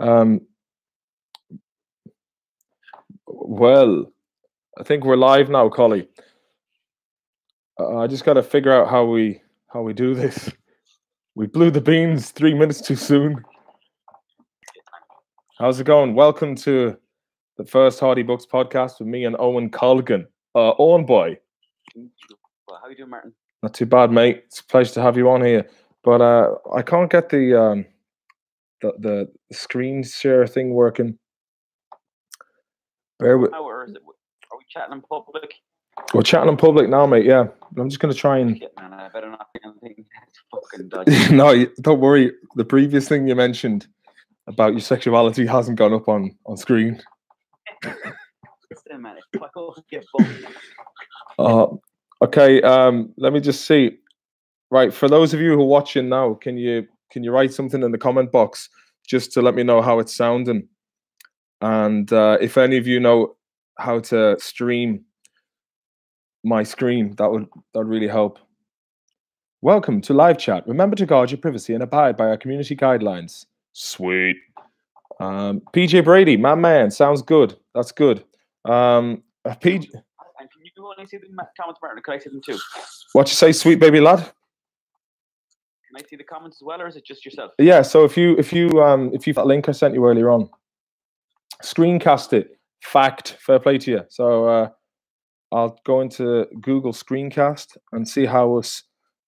Um, well, I think we're live now, Collie. I just got to figure out how we do this. We blew the beans 3 minutes too soon. How's it going? Welcome to the first Hardy Books podcast with me and Owen Colgan. Owen boy. Well, how you doing, Martin? Not too bad, mate. It's a pleasure to have you on here. But I can't get the screen share thing working. Bear with. Or is it? Are we chatting in public? We're chatting in public now, mate. Yeah, I'm just going to try and. Shit, man, I better not think anything that's fucking dodgy. No, don't worry. The previous thing you mentioned about your sexuality hasn't gone up on screen. Listen, man, if I go get both. Okay. Let me just see. Right, for those of you who are watching now, can you write something in the comment box just to let me know how it's sounding, and if any of you know how to stream my screen, that would really help. Welcome to live chat. Remember to guard your privacy and abide by our community guidelines. Sweet. PJ Brady, my man, sounds good. That's good. And can you only see the comments, Martin? Can I see them too? What you say, sweet baby lad? Can I see the comments as well, or is it just yourself? Yeah. So if you that link I sent you earlier on, screencast it. Fact. Fair play to you. So I'll go into Google Screencast and see how us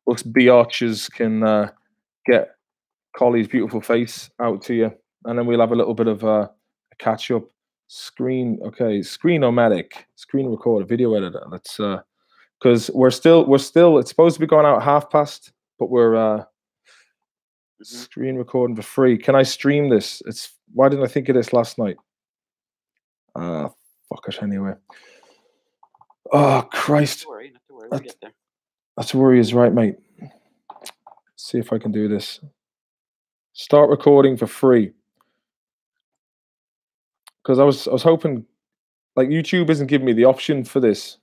biatches can get Collie's beautiful face out to you, and then we'll have a little bit of a catch up. Okay, Screen-O-Matic, screen recorder, video editor. Let's because we're still it's supposed to be going out 1:30, but we're screen recording for free. Can I stream this? Why didn't I think of this last night? Fuck it anyway. Oh Christ! Not to worry, we'll get there. Not to worry is right, mate. Let's see if I can do this. Start recording for free. Because I was hoping, like, YouTube isn't giving me the option for this.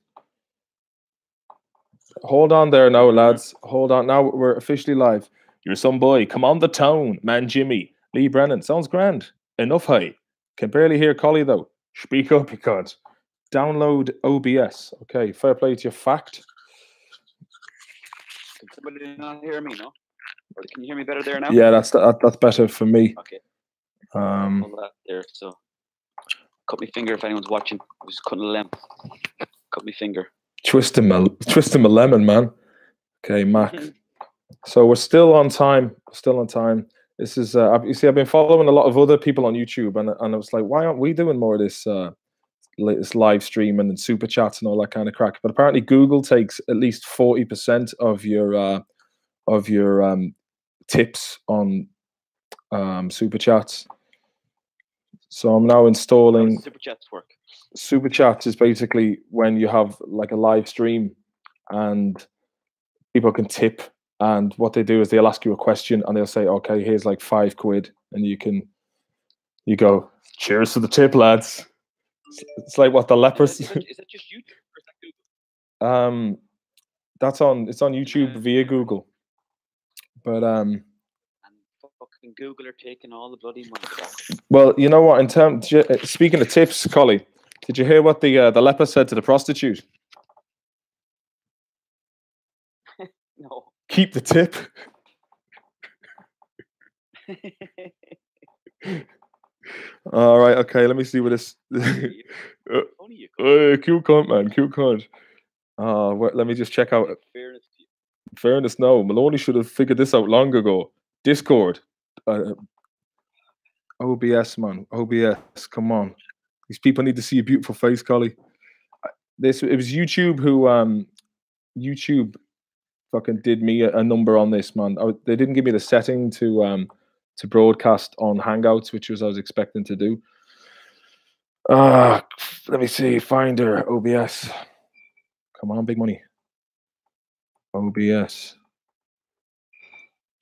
Hold on there now, lads. Hold on. Now we're officially live. You're some boy. Come on the tone, man. Jimmy Lee Brennan sounds grand. Enough high. Can barely hear Collie though. Speak up, you can't. Download OBS. Okay, fair play to your fact. Can somebody not hear me? No. Or can you hear me better there now? Yeah, that's better for me. Okay. Hold that there. So, cut my finger if anyone's watching. I was just cutting a lemon. Cut my finger. Twisting my lemon, man. Okay, Mac. So we're still on time. Still on time. This is you see, I've been following a lot of other people on YouTube, and I was like, why aren't we doing more of this live streaming and super chats and all that kind of crack? But apparently, Google takes at least 40% of your tips on super chats. So I'm now installing. Super chats work. Super chats is basically when you have like a live stream and people can tip, and what they do is they'll ask you a question and they'll say, okay, here's like £5, and you go, cheers to the tip, lads. It's like what the lepers. Is that just YouTube or is that Google? It's on YouTube via Google. But and fucking Google are taking all the bloody money. Well, you know what? Speaking of tips, Collie, did you hear what the leper said to the prostitute? No. Keep the tip. All right. Okay. Let me see what this. Cute cunt, man. Cute cunt. Let me just check out. Fairness, no. Maloney should have figured this out long ago. Discord. OBS, man. OBS. Come on. These people need to see your beautiful face, Collie. It was YouTube who YouTube fucking did me a number on this, man. They didn't give me the setting to broadcast on Hangouts, which I was expecting to do. Let me see. Finder OBS. Come on, big money. OBS.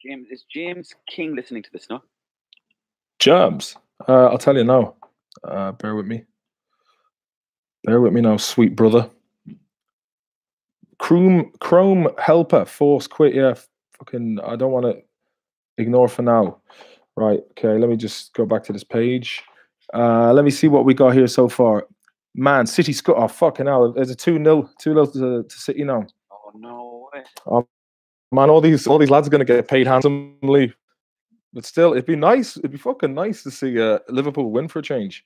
Is James King listening to this, no? Jobs. I'll tell you now. Bear with me. Bear with me now, sweet brother. Chrome helper force quit. Yeah, fucking. I don't want to ignore for now. Right. Okay. Let me just go back to this page. Let me see what we got here so far. Man, City score. Oh, fucking hell. There's a 2-0. 2-0 to City now. Oh, no way. Oh, man, all these lads are going to get paid handsomely. But still, it'd be nice. It'd be fucking nice to see Liverpool win for a change.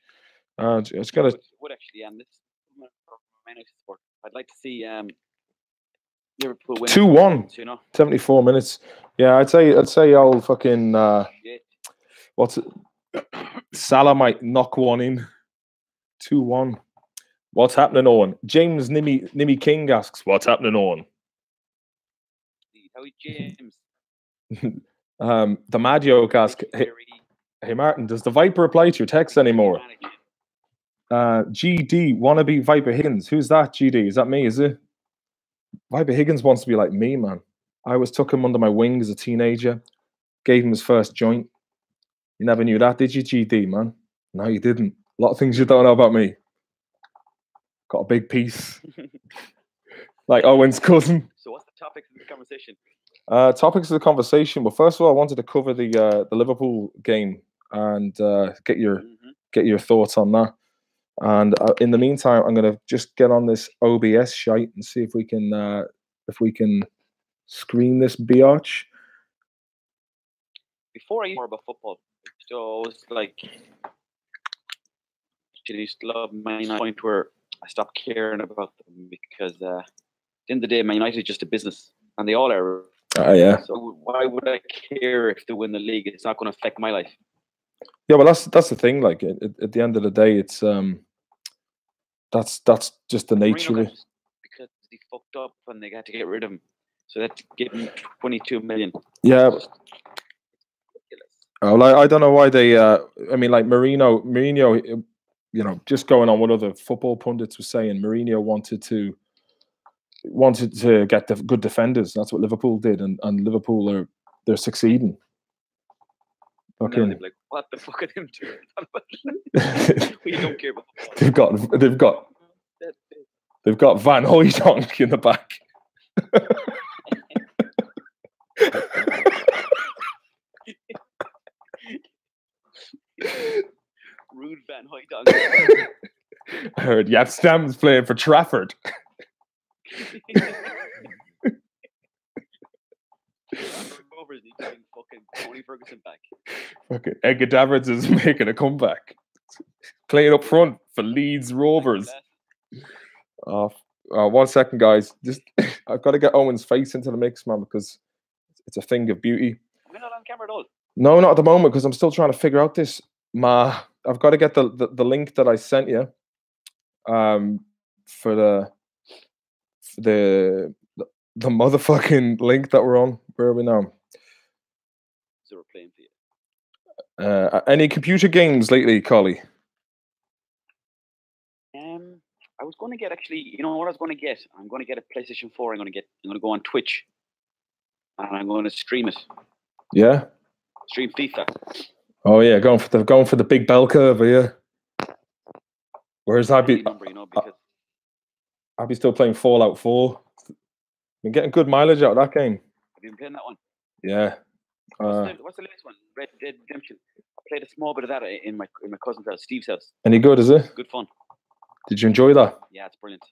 It's going to... Would actually, this sport. I'd like to see Liverpool win 2-1. You know? 74 minutes. Yeah, I'd say I'll fucking... what's it? Salah might knock one in. 2-1. What's happening, Owen? James Nimmy King asks, "What's happening, Owen?" How is James? The Maggio asks, "Hey Martin, does the Viper apply to your text anymore?" GD wannabe Viper Higgins. Who's that? GD? Is that me? Is it? Viper Higgins wants to be like me, man. I was took him under my wing as a teenager. Gave him his first joint. You never knew that, did you, GD, man? No, you didn't. A lot of things you don't know about me. Got a big piece. Like Owen's cousin. So what's the topic of the conversation? Topics of the conversation. Well, first of all, I wanted to cover the Liverpool game and get your thoughts on that. And in the meantime, I'm going to just get on this OBS shite and see if we can screen this biatch. Before I knew more about football, so it was like I used to love Man United, point where I stopped caring about them because at the end of the day, Man United is just a business, and they all are. Yeah. So why would I care if they win the league? It's not going to affect my life. Yeah, well, that's the thing. Like at the end of the day, it's that's just the nature of it. Because he fucked up and they had to get rid of him, so that gave him 22 million. Yeah. Well, I don't know why they. I mean, like Mourinho, you know, just going on what other football pundits were saying, Mourinho wanted to get the good defenders. That's what Liverpool did, and Liverpool they're succeeding. Okay. No, like, what the fuck are them doing? We don't care about football. They've got Van Hooijdonk in the back. Rude Van Hooijdonk. I heard Yap Stam's playing for Trafford. Rovers need to bring fucking Tony Ferguson back. Fucking Edgar Davids is making a comeback. Playing up front for Leeds Rovers. 1 second, guys. Just I've got to get Owen's face into the mix, man, because it's a thing of beauty. We're not on camera at all. No, not at the moment, because I'm still trying to figure out this. I've got to get the link that I sent you. For the motherfucking link that we're on. Where are we now? So we're playing for you. Any computer games lately, Collie? I was going to get you know what I was going to get? I'm going to get a PlayStation 4. I'm going to go on Twitch, and I'm going to stream it. Yeah. Stream FIFA. Oh yeah, going for the big bell curve, yeah. Whereas I'd be still playing Fallout 4. Been getting good mileage out of that game. Have you been playing that one? Yeah. What's the latest one? Red Dead Redemption. I played a small bit of that in my cousin's house, Steve's house. Any good, is it? Good fun. Did you enjoy that? Yeah, it's brilliant.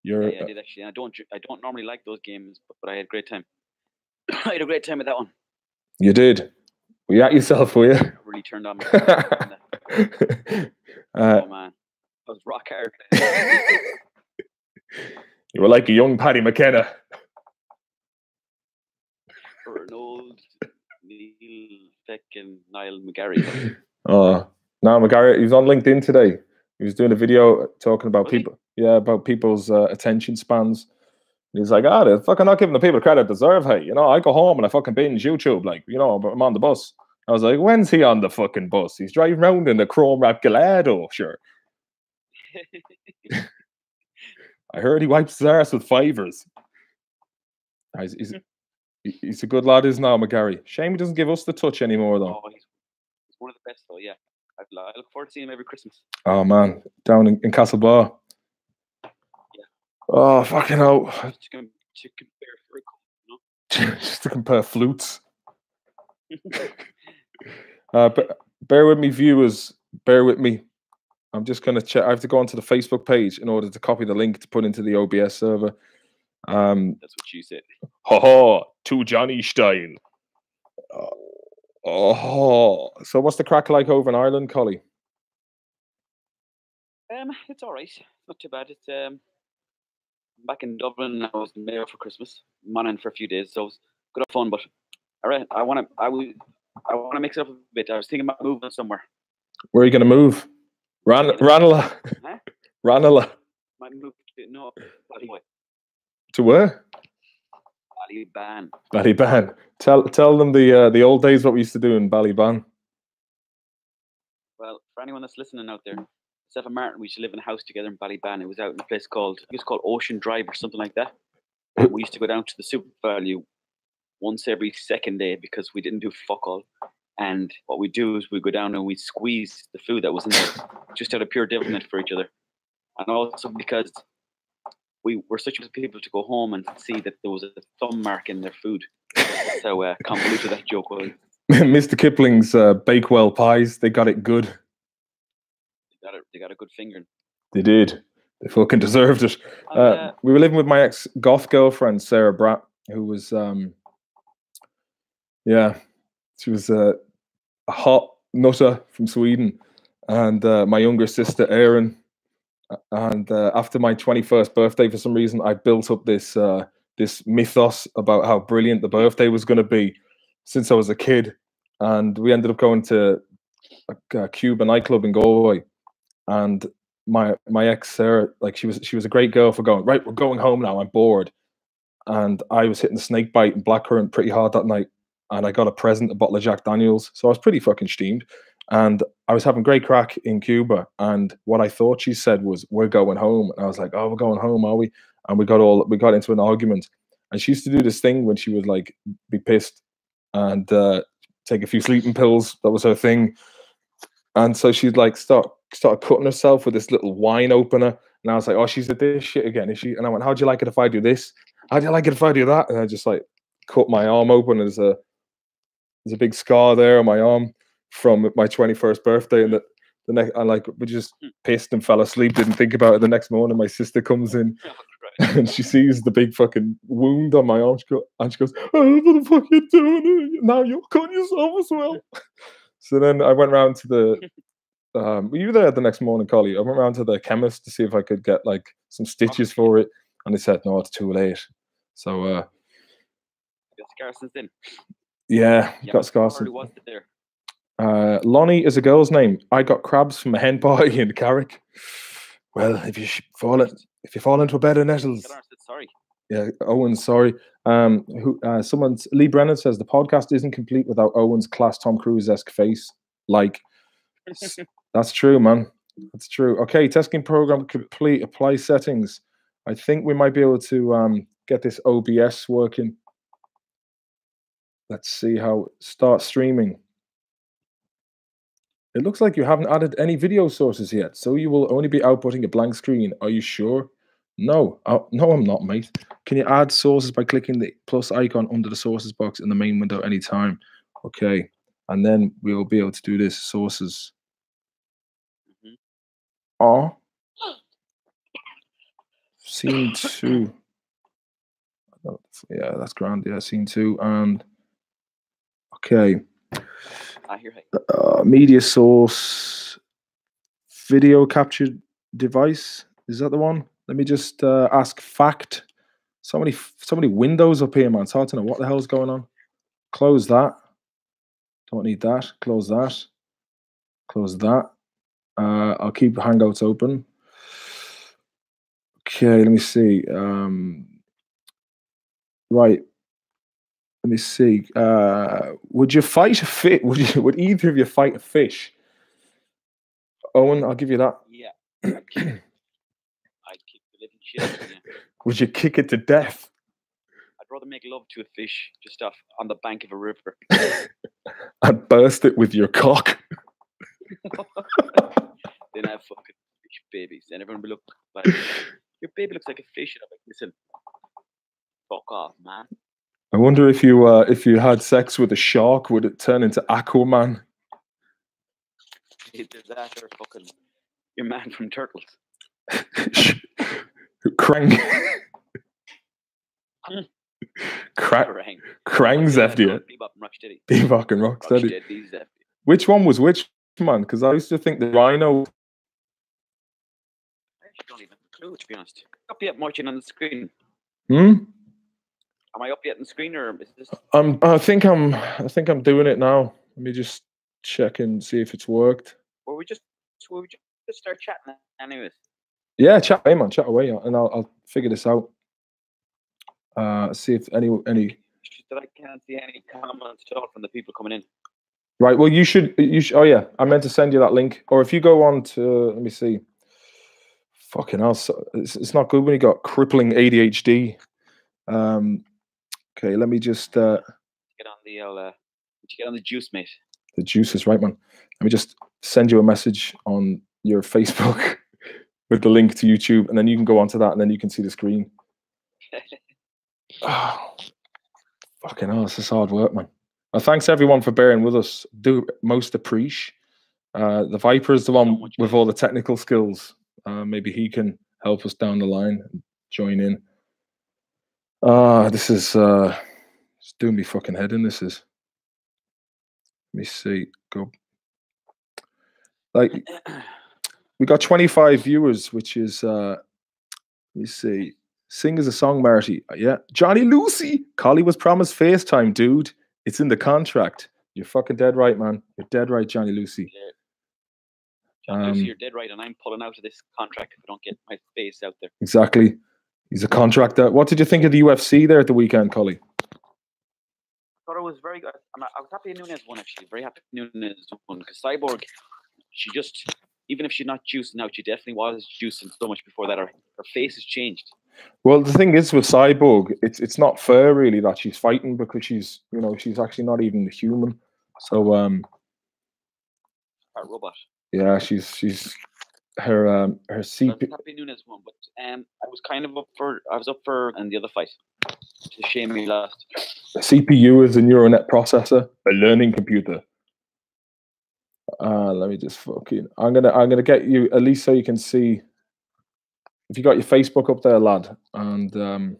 Yeah, I did actually. I don't normally like those games, but I had a great time. I had a great time with that one. You did. Were you at yourself, were you? Really turned on me. Oh man, I was rock hard. You were like a young Paddy McKenna. Arnold, Neil, and Niall McGarry. Oh, no, McGarry. He was on LinkedIn today. He was doing a video talking about about people's attention spans. And he's like, they're fucking not giving the people credit they deserve. Hey, you know, I go home and I fucking binge YouTube, like, you know, I'm on the bus. I was like, when's he on the fucking bus? He's driving around in the chrome wrap Gallardo, sure. I heard he wipes his arse with fivers. He's a good lad, isn't he, McGarry? Shame he doesn't give us the touch anymore, though. Oh, he's one of the best, though, yeah. I look forward to seeing him every Christmas. Oh, man. Down in Castlebar. Yeah. Oh, fucking hell. To compare for a couple, you know? Just to compare flutes. But bear with me, viewers. Bear with me. I'm just going to check. I have to go onto the Facebook page in order to copy the link to put into the OBS server. That's what you said. Ha to Johnny style. Oh, so what's the crack like over in Ireland, Collie? It's all right. Not too bad. It's back in Dublin. I was in Mayo for Christmas. I'm on in for a few days, so it was good fun. But all right, I want to mix it up a bit. I was thinking about moving somewhere. Where are you going to move? Ranelagh. Huh? Ranelagh. Might move to To where? Ballyban. Ballyban. Tell them the old days what we used to do in Ballyban. Well, for anyone that's listening out there, myself and Martin, we used to live in a house together in Ballyban. It was out in a place called, I think it's called Ocean Drive or something like that. And we used to go down to the Super Value once every second day because we didn't do fuck all. And what we do is we go down and we squeeze the food that was in there just out of pure devilment for each other. And also because we were such people to go home and see that there was a thumb mark in their food. That's how convoluted that joke was. Mr. Kipling's Bakewell pies, they got it good. They got a good finger. They did. They fucking deserved it. We were living with my ex-goth girlfriend, Sarah Bratt, who was, she was a hot nutter from Sweden. And my younger sister, Erin. And after my 21st birthday, for some reason, I built up this this mythos about how brilliant the birthday was going to be since I was a kid. And we ended up going to a Cuba nightclub in Galway. And my ex Sarah, like she was a great girl for going, right, we're going home now, I'm bored. And I was hitting the snake bite and blackcurrant pretty hard that night. And I got a present, a bottle of Jack Daniels. So I was pretty fucking steamed. And I was having great crack in Cuba. And what I thought she said was, we're going home. And I was like, oh, we're going home, are we? And we got into an argument. And she used to do this thing when she would like be pissed and take a few sleeping pills. That was her thing. And so she'd like started cutting herself with this little wine opener. And I was like, oh, she's at this shit again, is she? And I went, how do you like it if I do this? How do you like it if I do that? And I just like cut my arm open. There's a big scar there on my arm from my 21st birthday. And the next, I like, we just pissed and fell asleep, didn't think about it. The next morning, my sister comes in and she sees the big fucking wound on my arm. And she goes, oh, what the fuck are you doing? Now you'll cut yourself as well. So then I went round to the, were you there the next morning, Collie? I went round to the chemist to see if I could get like some stitches for it. And they said, no, it's too late. So, got scars since then. Yeah, got scars. Who was it there? Lonnie is a girl's name. I got crabs from a hen party in Carrick. Well, if you fall into a bed of nettles. Sorry. Yeah, Owen, sorry. Lee Brennan says the podcast isn't complete without Owen's class Tom Cruise-esque face. Like, that's true, man. That's true. Okay, testing program complete. Apply settings. I think we might be able to get this OBS working. Let's see how start streaming. It looks like you haven't added any video sources yet, so you will only be outputting a blank screen. Are you sure? No, no, I'm not, mate. Can you add sources by clicking the plus icon under the sources box in the main window anytime? Okay, and then we'll be able to do this sources. Oh, scene 2. Yeah, that's grand. Yeah, scene 2 and okay. Media source, video capture device. Is that the one? Let me just ask fact. So many windows up here, man. It's hard to know what the hell's going on. Close that. Don't need that. Close that. Close that. I'll keep Hangouts open. Okay, let me see. Right. Let me see. Would you fight a fish? Would either of you fight a fish? Owen, I'll give you that. Yeah. I'd kick the living shit out of you. Would you kick it to death? I'd rather make love to a fish just off on the bank of a river. And burst it with your cock. Then have fucking fish babies, and everyone will look like your baby looks like a fish. And I'm like, listen, fuck off, man. I wonder if you had sex with a shark, would it turn into Aquaman? Either that or fucking your man from Turtles. Krang. Krang's FD. Bebop and Rocksteady. Which one was which, man? Because I used to think the Rhino. I actually don't even have a clue, to be honest. Up yet marching on the screen. Am I up yet on the screen, or is this? I think I'm doing it now. Let me just check and see if it's worked. Or we just start chatting anyways. Yeah, chat away, man. Chat away, and I'll figure this out. See if any. That I can't see any comments at all from the people coming in. Right. Well, you should. Oh yeah, I meant to send you that link. Or if you go on to, let me see. Fucking hell, it's not good when you got crippling ADHD. Okay, let me just get on the get on the juice, mate. The juice is right, man. Let me just send you a message on your Facebook with the link to YouTube, and then you can go onto that, and then you can see the screen. Oh, fucking hell, this is hard work, man. Well, thanks everyone for bearing with us. Do most appreciate. The Viper is the one with all the technical skills. Maybe he can help us down the line and join in. This is it's doing me fucking head in. This is. Let me see. Go. Like, we got 25 viewers, which is let me see. Sing as a song, Marty. Yeah. Johnny Lucy. Collie was promised FaceTime, dude. It's in the contract. You're fucking dead right, man. You're dead right, Johnny Lucy. Yeah. Johnny Lucy, you're dead right, and I'm pulling out of this contract if I don't get my face out there. Exactly. He's a contractor. What did you think of the UFC there at the weekend, Collie? I thought it was very good. I was happy Nunes won, actually. Very happy Nunes won, because Cyborg, she just, even if she's not juicing out, she definitely was juicing so much before that. Her face has changed. Well, the thing is with Cyborg, it's not fair really that she's fighting, because she's she's actually not even human. So a robot. Yeah, she's her CP. Happy Nunes won, but I was kind of up for in the other fight. It's a shame we lost. A CPU is a neural net processor, a learning computer. Let me just fucking. I'm gonna get you at least so you can see. If you got your Facebook up there, lad, and we'll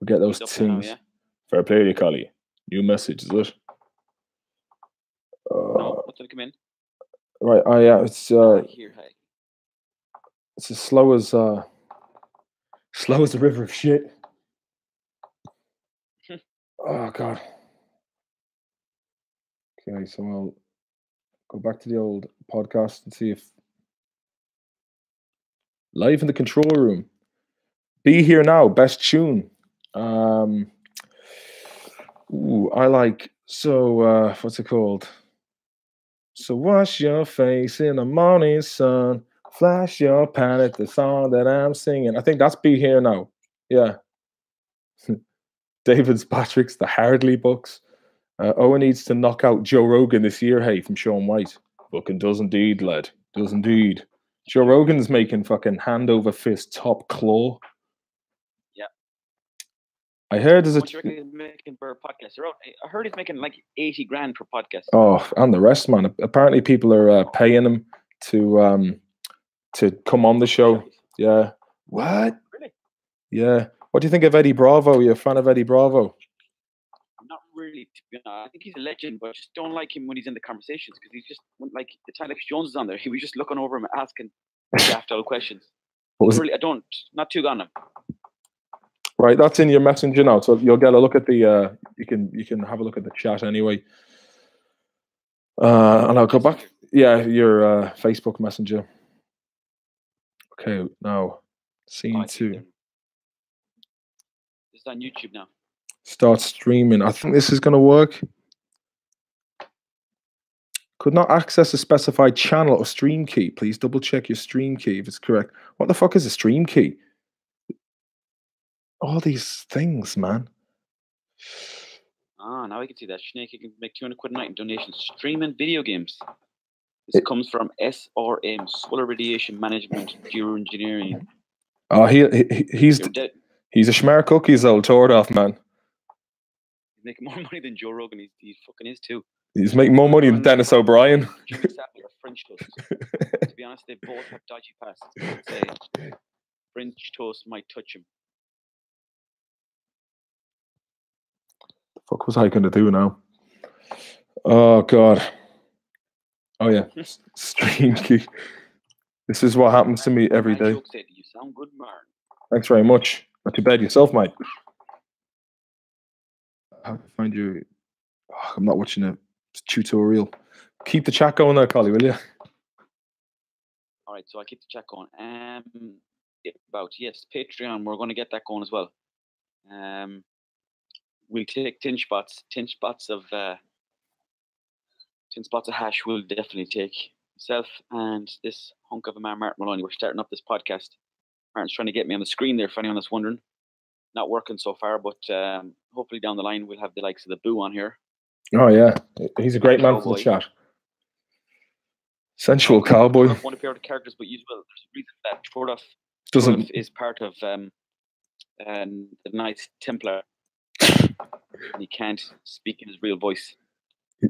get those things. Yeah. Fair play to you, Collie. New message, is it? No, what did it come in? Right, yeah, it's it's as slow as the river of shit. Oh God. Okay, so I'll go back to the old podcast and see if live in the control room. Be Here Now, best tune. I like what's it called? So wash your face in the morning sun, flash your pan at the song that I'm singing. I think that's Be Here Now. Yeah. David's Patrick's The Hardley books. Owen needs to knock out Joe Rogan this year, hey, from Sean White. Fucking does indeed, lad. Does indeed. Joe Rogan's making fucking hand over fist top claw. Yeah. I heard there's he's making per podcast. I heard he's making like 80 grand per podcast. Oh, and the rest, man. Apparently people are paying him to come on the show. Yeah. What? Really? Yeah. What do you think of Eddie Bravo? Are you a fan of Eddie Bravo? Not really. I think he's a legend, but I just don't like him when he's in the conversations, because he's just like the time Alex Jones is on there. He was just looking over him, asking daft old questions. What was really? Not too on him. Right, that's in your messenger now, so you'll get a look at the. You can have a look at the chat anyway. And I'll go back. Yeah, your Facebook Messenger. Okay, now scene 2. It's on YouTube now. Start streaming. I think this is going to work. Could not access a specified channel or stream key. Please double check your stream key if it's correct. What the fuck is a stream key? All these things, man. Now I can see that. Snake, you can make 200 quid a night in donations. Streaming video games. This comes from SRM, Solar Radiation Management, Geoengineering. Oh, he's a schmear cookies, old Tordoff, man. He's making more money than Joe Rogan. He fucking is too. He's making more money than Dennis O'Brien. Jimmy Savile or French toast. To be honest, they both have dodgy passes. I'd say French toast might touch him. The fuck was I going to do now? Oh, God. Oh, yeah. Stream key. This is what happens to me every day. You sound good, Martin. Thanks very much. Not too bad yourself, mate. How to find you? Oh, I'm not watching a tutorial. Keep the chat going there, Collie, will you? All right, so I'll keep the chat going. Yes, Patreon. We're going to get that going as well. We'll take 10 spots of hash. We'll definitely take myself and this hunk of a man, Martin Maloney. We're starting up this podcast. Martin's trying to get me on the screen there. For anyone that's wondering, not working so far, but hopefully down the line we'll have the likes of the Boo on here. Oh yeah, he's a great man for the chat. Sensual cowboy. One of the characters, but you will. There's a reason that Tordoff is part of the Knights Templar. And he can't speak in his real voice.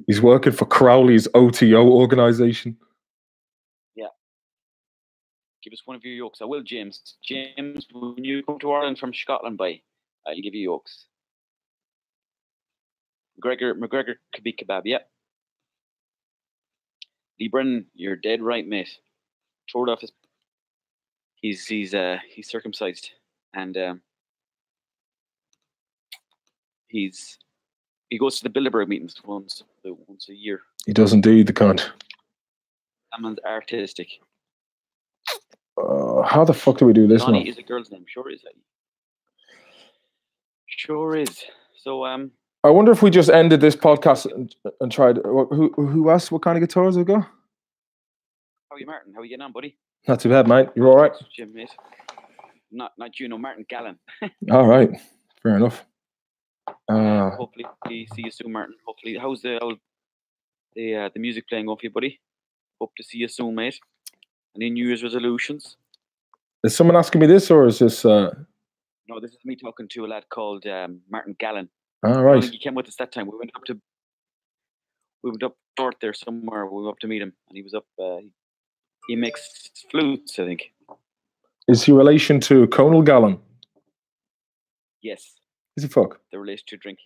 He's working for Crowley's OTO organization. Yeah. Give us one of your yolks. I will, James. James, when you come to Ireland from Scotland, I'll give you yolks. McGregor Kabib Kebab, yeah. Lee Brennan, you're dead right, mate. Tordoff is he's circumcised and he goes to the Bilderberg meetings once a year. He does indeed, the cunt. That man's artistic. How the fuck do we do this Donnie now? Is a girl's name. Sure is. Sure is. So I wonder if we just ended this podcast and tried. Who asked what kind of guitars we got? How are you, Martin? How are you getting on, buddy? Not too bad, mate. You're all right? Jim, mate. Not you, no, Martin Gallen. All right. Fair enough. Hopefully see you soon, Martin. Hopefully, how's the music playing going for you, buddy? Hope to see you soon, mate. Any New Year's resolutions? Is someone asking me this, or is this? No, this is me talking to a lad called Martin Gallen. All right. I think he came with us that time. We went up north there somewhere. We went up to meet him, and he was up. He makes flutes, I think. Is he relation to Conal Gallen? Yes. Is he fuck? They're related to drink.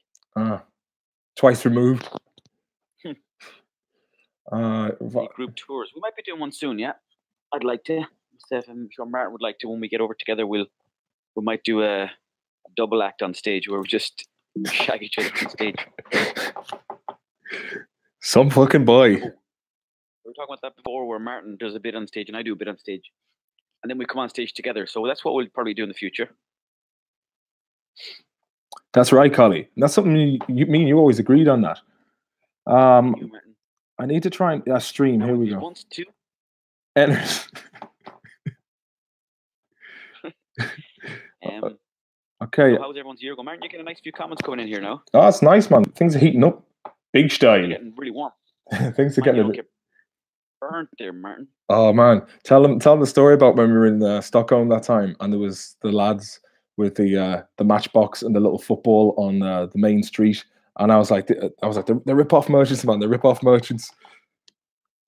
Twice removed. Group tours. We might be doing one soon. Yeah, I'd like to. I'm sure Martin would like to. When we get over together, we might do a double act on stage where we just shag each other on stage. Some fucking boy. We were talking about that before, where Martin does a bit on stage and I do a bit on stage, and then we come on stage together. So that's what we'll probably do in the future. That's right, Collie. That's something me and you always agreed on that. I need to try and stream. Here we go. Once too. Okay. So how's everyone's year going? Martin, you're getting a nice few comments coming in here now. Oh, it's nice, man. Things are heating up. Big style. It's getting really warm. Things are getting a bit burnt there, Martin. Oh man, tell them the story about when we were in Stockholm that time, and there was the lads with the matchbox and the little football on the main street, and I was like, the rip-off merchants, man, the rip-off merchants.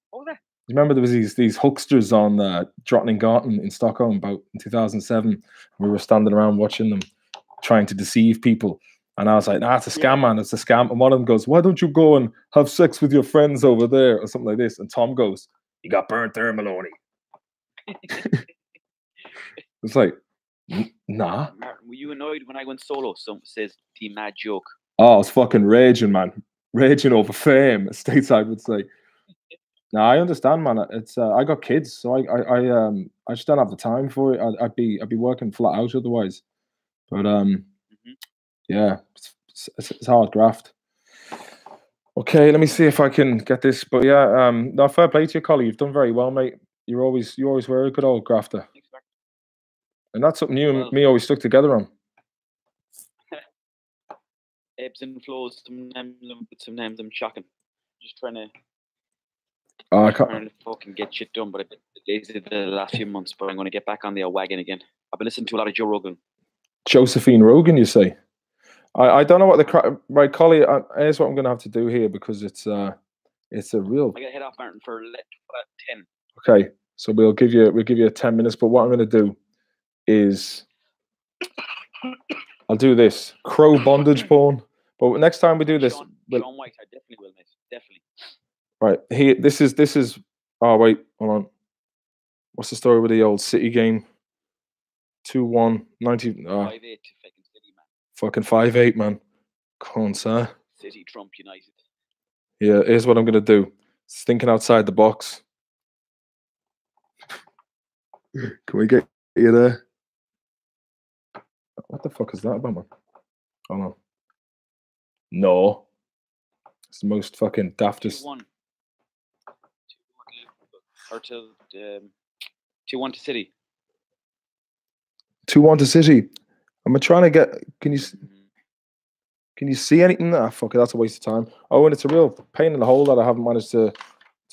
What was that? Remember there was these hucksters on Drottninggatan in Stockholm about in 2007. We were standing around watching them trying to deceive people. And I was like, it's a scam, man. It's a scam. And one of them goes, why don't you go and have sex with your friends over there? Or something like this. And Tom goes, you got burnt there, Maloney. It's like, nah. Martin, were you annoyed when I went solo? Some says the mad joke. Oh, I was fucking raging, man. Raging over fame, stateside would say. No, I understand, man. It's I got kids, so I just don't have the time for it. I'd be working flat out otherwise. But yeah, it's hard graft. Okay, let me see if I can get this. But yeah, no, fair play to you, Collie. You've done very well, mate. You always were a good old grafter. And that's something you and me always stuck together on. Ebbs and flows, sometimes I'm shocking. Just trying to fucking get shit done, but I've been lazy the last few months, but I'm going to get back on the wagon again. I've been listening to a lot of Joe Rogan. Josephine Rogan, you say? I don't know what the right, Collie. Here's what I'm gonna have to do here because it's a real. I gotta head off, Martin, for 10. Okay, so we'll give you 10 minutes. But what I'm gonna do is I'll do this crow bondage porn. But next time we do this, Sean White, I definitely will, mate. Definitely. Right here. This is. Oh wait, hold on. What's the story with the old City game? 2-1, 90. 5-8 to fucking City, man. Fucking 5-8, man. Cunts, huh? City Trump United. Yeah, here's what I'm gonna do. Thinking outside the box. Can we get you there? What the fuck is that about, man? Hold on. No. It's the most fucking daftest. 2-1. 2-1 or to 2-1 to City. 2-1 to City. I'm trying to get. Can you see anything? Ah, fuck it. That's a waste of time. Oh, and it's a real pain in the hole that I haven't managed to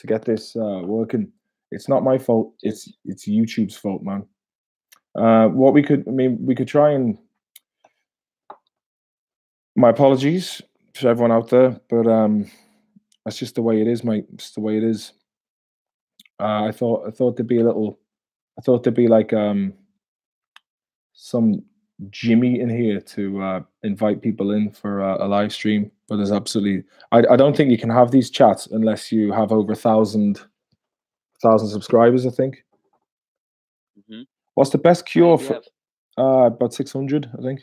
get this working. It's not my fault. It's YouTube's fault, man. What we could try and. My apologies to everyone out there, but that's just the way it is, mate. It's the way it is. I thought there'd be a little. I thought there'd be like some Jimmy in here to invite people in for a live stream, but there's absolutely. I don't think you can have these chats unless you have over 1,000 subscribers. I think. Mm-hmm. What's the best cure for? About 600, I think.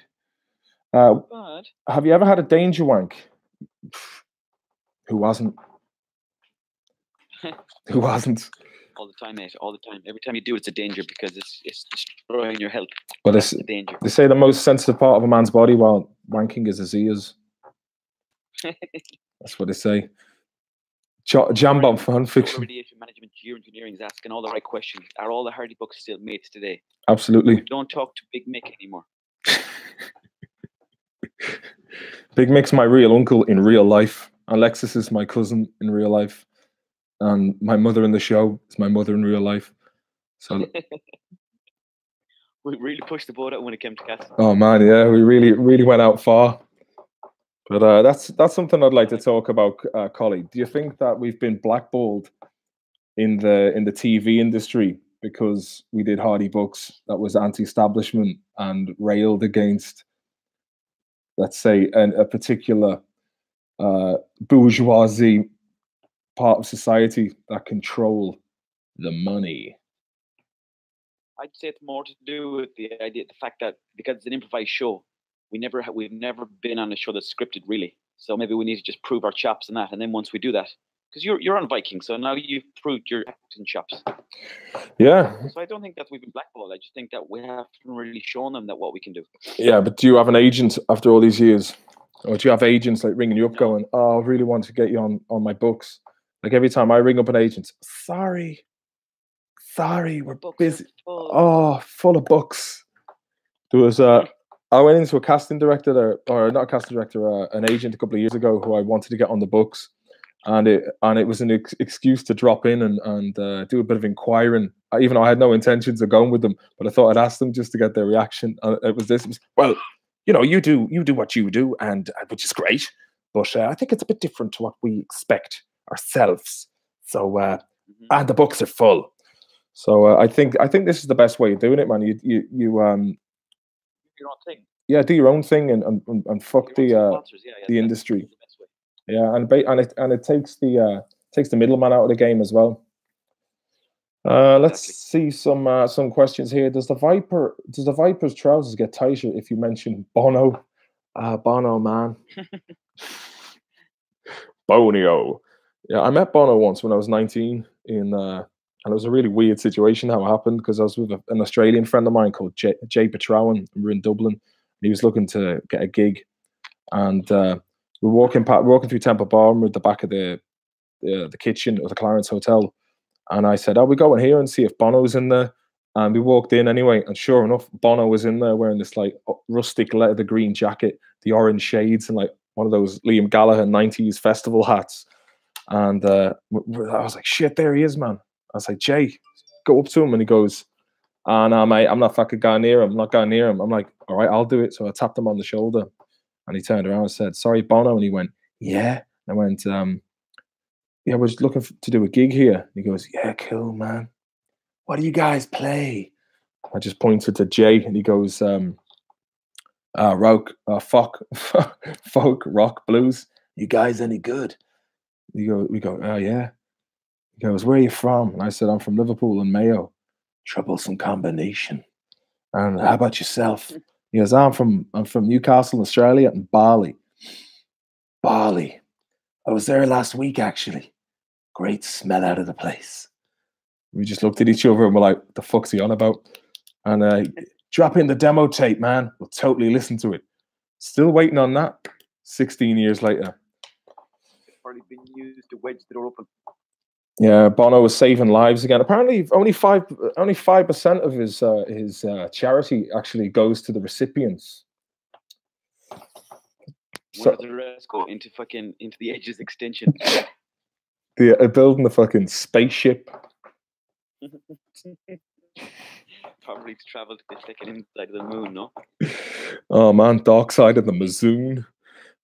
Have you ever had a danger wank? Who hasn't? Who hasn't? All the time, mate. All the time. Every time you do, it's a danger because it's destroying your health. But it's a danger. They say the most sensitive part of a man's body while wanking is his ears. That's what they say. Jambon fan fiction. Radiation management, geoengineering is asking all the right questions. Are all the Hardy books still mates today? Absolutely. Don't talk to Big Mick anymore. Big Mick's my real uncle in real life. Alexis is my cousin in real life. And my mother in the show is my mother in real life. So we really pushed the boat out when it came to cats. Oh man, yeah, we really went out far. But that's something I'd like to talk about, Collie. Do you think that we've been blackballed in the TV industry because we did Hardy books that was anti-establishment and railed against, let's say, a particular bourgeoisie part of society that control the money? I'd say it's more to do with the fact that because it's an improvised show, we've never been on a show that's scripted really. So maybe we need to just prove our chops and that, and then once we do that, because you're on Viking, so now you've proved your acting chops. Yeah. So I don't think that we've been blackballed. I just think that we haven't really shown them that what we can do. Yeah, but do you have an agent after all these years, or do you have agents like ringing you up going, "Oh, I really want to get you on my books"? Like every time I ring up an agent, sorry, we're busy. Oh, full of books. There was I went into a casting director or not a casting director, an agent a couple of years ago who I wanted to get on the books, and it was an excuse to drop in and do a bit of inquiring. Even though I had no intentions of going with them, but I thought I'd ask them just to get their reaction. And it was well, you do what you do, and which is great, but I think it's a bit different to what we expect ourselves. So and the books are full. So I think this is the best way of doing it, man. You your own thing. Yeah, do your own thing and fuck the industry. Yeah, and it takes the middleman out of the game as well. Let's see some questions here. Does the Viper's trousers get tighter if you mention Bono? Bono, man. Bonio. Yeah, I met Bono once when I was 19 and it was a really weird situation how it happened because I was with an Australian friend of mine called Jay Petrowan. We were in Dublin. He was looking to get a gig, and we're walking through Temple Bar, and we're at the back of the kitchen of the Clarence Hotel. And I said, "Oh, we go in here and see if Bono's in there." And we walked in anyway, and sure enough, Bono was in there wearing this like rustic leather green jacket, the orange shades, and like one of those Liam Gallagher 90s festival hats. And I was like, "Shit, there he is, man." I was like, "Jay, go up to him," and he goes, "Ah, no, mate, I'm not fucking going near him. I'm not going near him." I'm like, "All right, I'll do it." So I tapped him on the shoulder, And he turned around and said, "Sorry, Bono." And he went, "Yeah." And I went, "Yeah, we're just looking to do a gig here." And he goes, "Yeah, cool, man. What do you guys play?" I just pointed to Jay, and he goes, "Rock, folk, rock, blues. You guys any good?" We go, "Oh yeah." He goes, "Where are you from?" And I said, "I'm from Liverpool and Mayo." Troublesome combination. And how about yourself? He goes, I'm from Newcastle, Australia, and Bali. Bali. I was there last week, actually. Great smell out of the place. We just looked at each other and we're like, what the fuck's he on about? And drop in the demo tape, man. We'll totally listen to it. Still waiting on that 16 years later. Probably been used to wedge the door open. Yeah, Bono was saving lives again. Apparently, only 5% of his charity actually goes to the recipients. Where does the rest go? Into the Edge's extension. Building the fucking spaceship. Probably to travel to the second inside of the moon, no? Oh man, dark side of the Mazoon.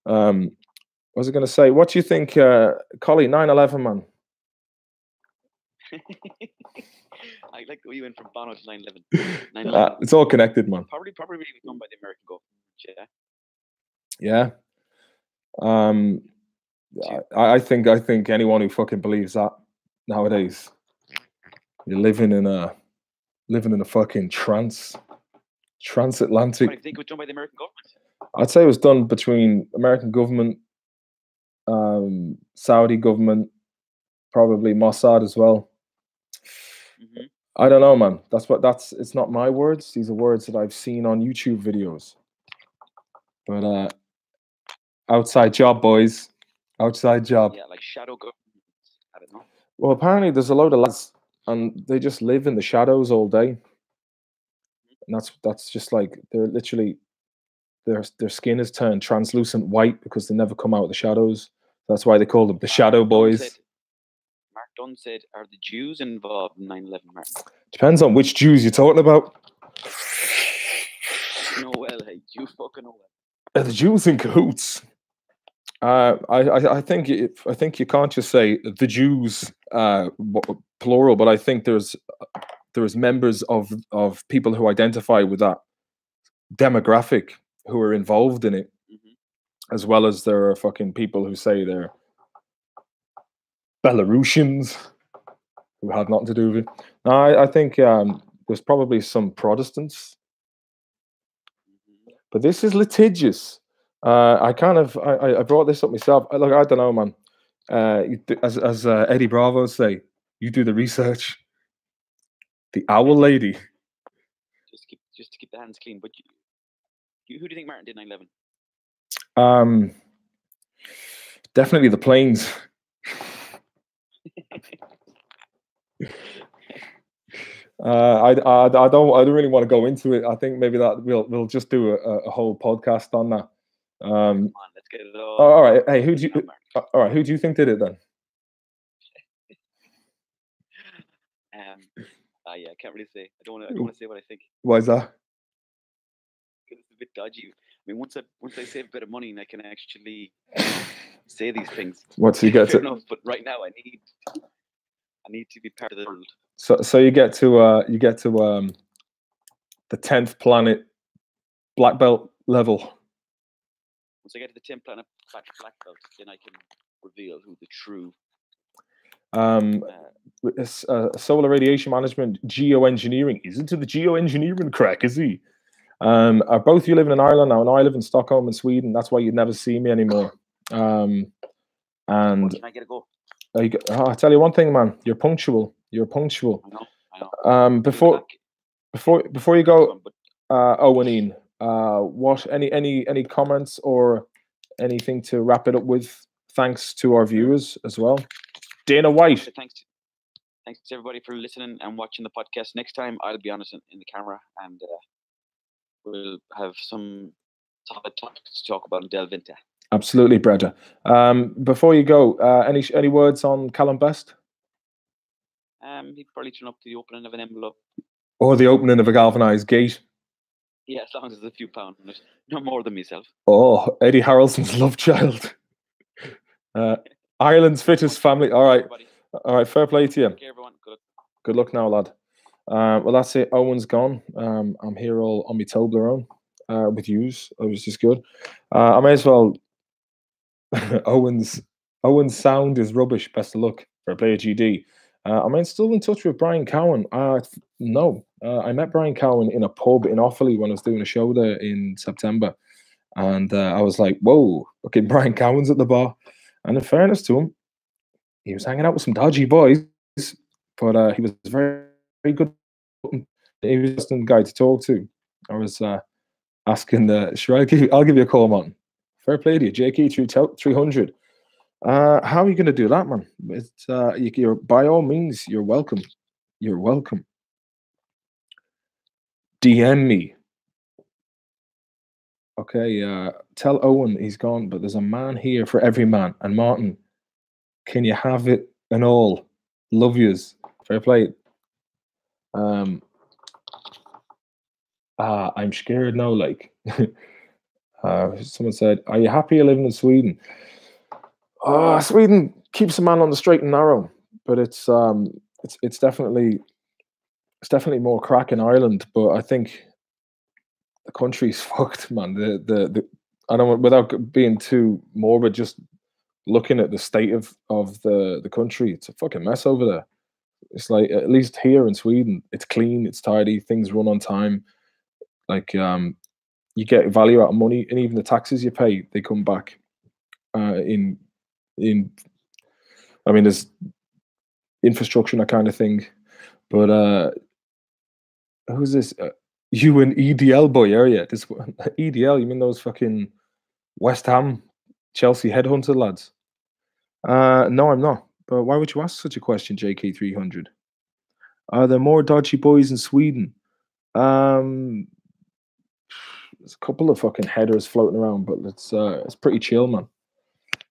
What was I going to say? What do you think, Collie, 9/11, man? I like the way you went from Bono to 9/11. 9/11. It's all connected, man. Probably done by the American government. Yeah. I think anyone who fucking believes that nowadays, you're living in a fucking transatlantic. What do you think it was done by the American government? I'd say it was done between American government, Saudi government, probably Mossad as well. Mm-hmm. I don't know, man. It's not my words. These are words that I've seen on YouTube videos. But outside job, boys. Outside job. Yeah, like shadow government. I don't know. Well, apparently there's a load of lads and they just live in the shadows all day. And that's just like they're literally their skin is turned translucent white because they never come out of the shadows. That's why they call them the Shadow Boys. Mark Dunn said, "Are the Jews involved in 9/11, Martin?" Depends on which Jews you're talking about. No, well, hey, you fucking know Are the Jews in cahoots? I think you can't just say the Jews plural, but I think there's members of people who identify with that demographic who are involved in it, as well as there are fucking people who say they're Belarusians who had nothing to do with it. I think there's probably some Protestants, but this is litigious. I brought this up myself. Look, I don't know, man. As Eddie Bravo say, you do the research. The owl lady. Just to keep the hands clean. But who do you think Martin did 9/11? Definitely the planes. I don't really want to go into it. I think maybe that we'll just do a whole podcast on that. Come on, let's get it all. All right. Hey, who do you think did it then? Yeah, I can't really say. I don't want to say what I think. Why is that? It's a bit dodgy. I mean, once I save a bit of money and I can actually say these things. What, so you get to? Enough, but right now I need to be part of the world. So you get to the 10th planet black belt level. Once I get to the 10th planet black belt, then I can reveal who the true solar radiation management geoengineering. He's into the geoengineering crack, is he? Are both you living in Ireland now? And I live in Stockholm in Sweden. That's why you'd never see me anymore. And can I get a go? I tell you one thing, man. You're punctual. You're punctual. I know. Before you go, Owen, what any comments or anything to wrap it up with? Thanks to our viewers as well. Dana White. Thanks to everybody for listening and watching the podcast. Next time I'll be honest in the camera and we'll have some topics to talk about and delve into. Absolutely, brother. Before you go, any words on Callum Best? He'd probably turn up to the opening of an envelope. Or the opening of a galvanized gate. Yeah, as long as there's a few pounds in it. No more than myself. Oh, Eddie Harrelson's love child. Ireland's fittest family. All right. Everybody. All right. Fair play to you. Okay, everyone. Good luck now, lad. Well, that's it. Owen's gone. I'm here all on my Toblerone with yous, which is good. I may as well. Owen's sound is rubbish. Best of luck for a player GD. I'm still in touch with Brian Cowan. No, I met Brian Cowan in a pub in Offaly when I was doing a show there in September, and I was like, "Whoa, okay, Brian Cowan's at the bar." And in fairness to him, he was hanging out with some dodgy boys, but he was very, very good. He was just a guy to talk to. I was asking, sure, I'll give you a call, man. Fair play to you, JK 300. How are you going to do that, man? It's you're by all means, you're welcome. You're welcome. DM me. Okay, tell Owen he's gone, but there's a man here for every man. And Martin, can you have it and all? Love yous. Fair play. I'm scared now. Like, someone said, "Are you happy you're living in Sweden?" Sweden keeps a man on the straight and narrow, but it's definitely more crack in Ireland. But I think the country's fucked, man. I don't want, without being too morbid, just looking at the state of the country, it's a fucking mess over there. It's like, at least here in Sweden, it's clean, it's tidy, things run on time. Like, you get value out of money, and even the taxes you pay, they come back. I mean, there's infrastructure and that kind of thing. But who's this? You an EDL boy area? This EDL? You mean those fucking West Ham, Chelsea headhunter lads? No, I'm not. But why would you ask such a question, JK300? Are there more dodgy boys in Sweden? There's a couple of fucking headers floating around, but it's pretty chill, man.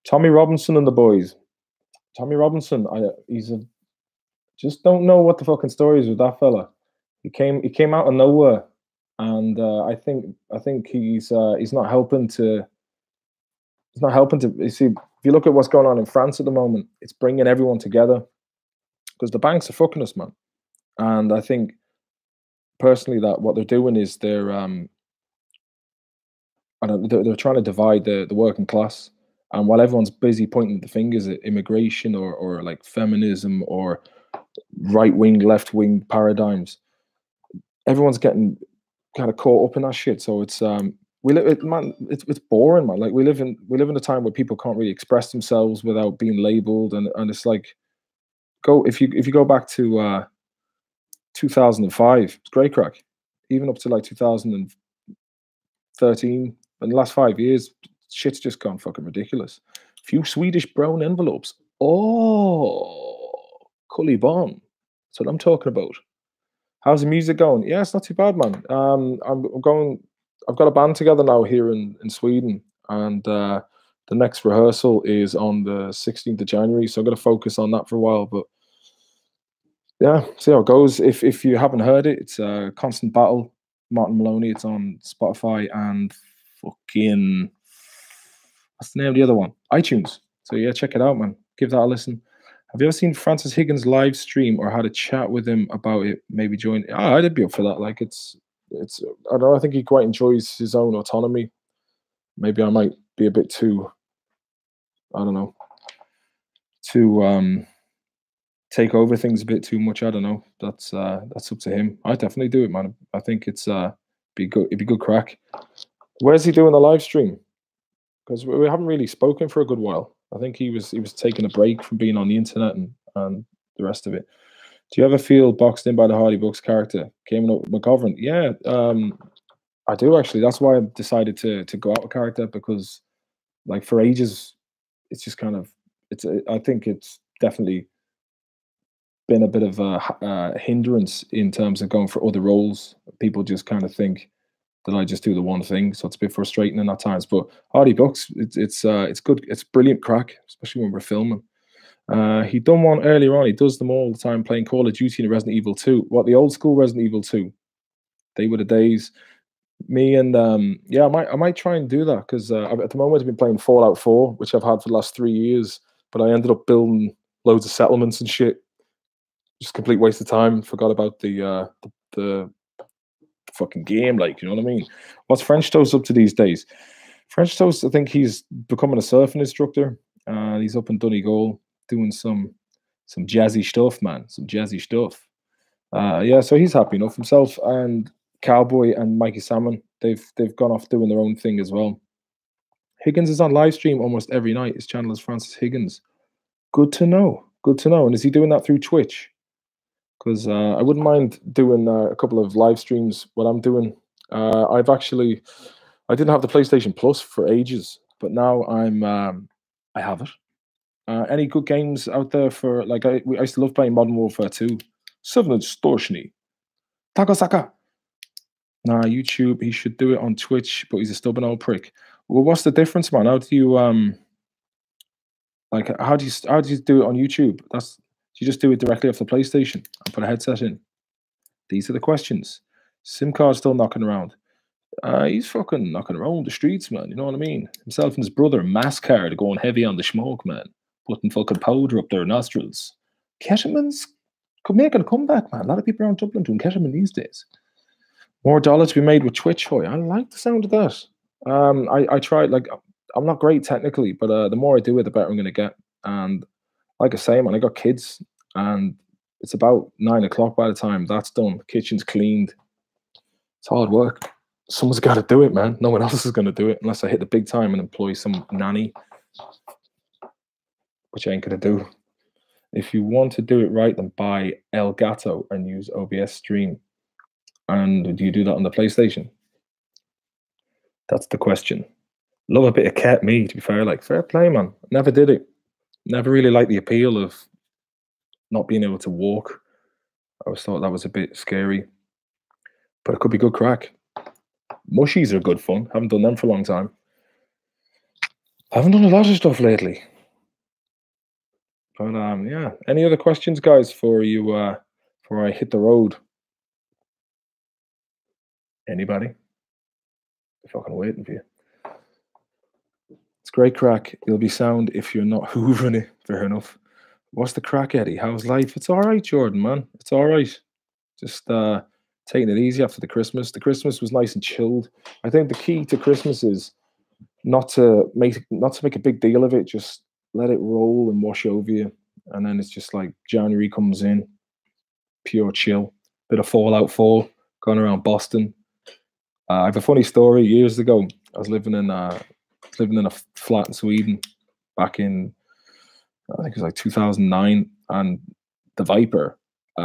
Tommy Robinson and the boys. Tommy Robinson, just don't know what the fucking story is with that fella. He came out of nowhere, and I think he's not helping to. He's not helping to. You see, if you look at what's going on in France at the moment, it's bringing everyone together because the banks are fucking us, man. And I think personally that what they're doing is they're trying to divide the working class. And while everyone's busy pointing the fingers at immigration or like feminism or right wing, left wing paradigms, everyone's getting kind of caught up in that shit. So it's it's boring, man. Like we live in a time where people can't really express themselves without being labeled, and it's like if you go back to 2005, it's great crack. Even up to like 2013, in the last 5 years, shit's just gone fucking ridiculous. Few Swedish brown envelopes. Oh, Cully Bon. That's what I'm talking about. How's the music going? Yeah, it's not too bad, man. I've got a band together now here in Sweden, and the next rehearsal is on the 16th of January, so I'm going to focus on that for a while. But yeah, see how it goes. If you haven't heard it, it's a Constant Battle, Martin Maloney. It's on Spotify and fucking, what's the name of the other one? iTunes. So yeah, check it out, man. Give that a listen. Have you ever seen Francis Higgins live stream or had a chat with him about it? Maybe join. I'd be up for that. Like it's. I don't know. I think he quite enjoys his own autonomy. Maybe I might be a bit too. I don't know. To take over things a bit too much. I don't know. That's up to him. I definitely do it, man. I think it's be good. It'd be good crack. Where's he doing the live stream? Because we haven't really spoken for a good while. I think he was taking a break from being on the internet and the rest of it. Do you ever feel boxed in by the Hardy Bucks character? Came up with McGovern? Yeah, I do actually. That's why I decided to go out with character, because like for ages, it's just kind of I think it's definitely been a bit of a hindrance in terms of going for other roles. People just kind of think that I just do the one thing, so it's a bit frustrating at times. But Hardy Bucks, it's good. It's brilliant crack, especially when we're filming. He done one earlier on. He does them all the time, playing Call of Duty and Resident Evil 2. What, the old school Resident Evil 2? They were the days. Me and yeah, I might try and do that because at the moment I've been playing Fallout 4, which I've had for the last 3 years. But I ended up building loads of settlements and shit. Just complete waste of time. Forgot about the fucking game. Like, you know what I mean? What's French Toast up to these days? French Toast, I think he's becoming a surfing instructor. He's up in Donegal doing some jazzy stuff, man. Some jazzy stuff. Yeah, so he's happy enough himself. And Cowboy and Mikey Salmon, they've gone off doing their own thing as well. Higgins is on live stream almost every night. His channel is Francis Higgins. Good to know. Good to know. And is he doing that through Twitch? Because I wouldn't mind doing a couple of live streams. What I'm doing, I didn't have the PlayStation Plus for ages, but now I have it. Any good games out there for like I used to love playing Modern Warfare 2. Seven Storshny. Takasaka. Nah, YouTube, he should do it on Twitch, but he's a stubborn old prick. Well, what's the difference, man? How do you like how do you do it on YouTube? You just do it directly off the PlayStation and put a headset in. These are the questions. SIM card still knocking around. He's fucking knocking around the streets, man. You know what I mean? Himself and his brother, Mascard, going heavy on the smoke, man. Putting fucking powder up their nostrils. Ketamins making a comeback, man. A lot of people around Dublin doing ketamine these days. More dollars to be made with Twitch. Hoy, I like the sound of that. I tried, like, I'm not great technically, but the more I do it, the better I'm going to get. And like I say, man, I got kids, and it's about 9 o'clock by the time that's done. Kitchen's cleaned. It's hard work. Someone's got to do it, man. No one else is going to do it unless I hit the big time and employ some nanny, which I ain't going to do. If you want to do it right, then buy Elgato and use OBS Stream. And do you do that on the PlayStation? That's the question. Love a bit of cat me, to be fair. Like, fair play, man. Never did it. Never really liked the appeal of not being able to walk. I always thought that was a bit scary. But it could be good crack. Mushies are good fun. Haven't done them for a long time. Haven't done a lot of stuff lately. But yeah. Any other questions, guys, for you before I hit the road? Anybody? I'm fucking waiting for you. It's great crack. You'll be sound if you're not hoovering it. Fair enough. What's the crack, Eddie? How's life? It's all right, Jordan, man. It's all right. Just taking it easy after the Christmas. The Christmas was nice and chilled. I think the key to Christmas is not to make a big deal of it. Just let it roll and wash over you. And then it's just like January comes in, pure chill. Bit of Fallout 4 going around Boston. I have a funny story. Years ago, I was living in a flat in Sweden back in, I think it was like 2009, and the Viper,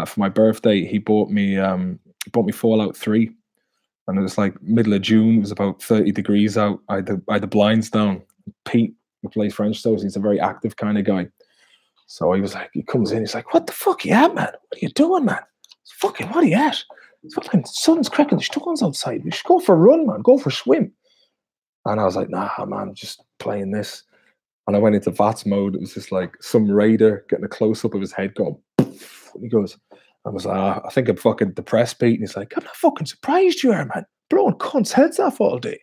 for my birthday, he bought me Fallout 3, and it was like middle of June. It was about 30 degrees out. I had the blinds down. Pete, who plays French Toast, he's a very active kind of guy. So he comes in, he's like, "What the fuck are you at, man? What are you doing, man? It's fucking, what are you at? It's fucking sun's cracking, the stones outside. We should go for a run, man. Go for a swim." And I was like, "Nah, man, just playing this." And I went into VATS mode. It was just like some raider getting a close up of his head going. Poof. And he goes, I was like, I think I'm fucking depressed, Pete. And he's like, "I'm not fucking surprised you are, man. Blowing cunts' heads off all day."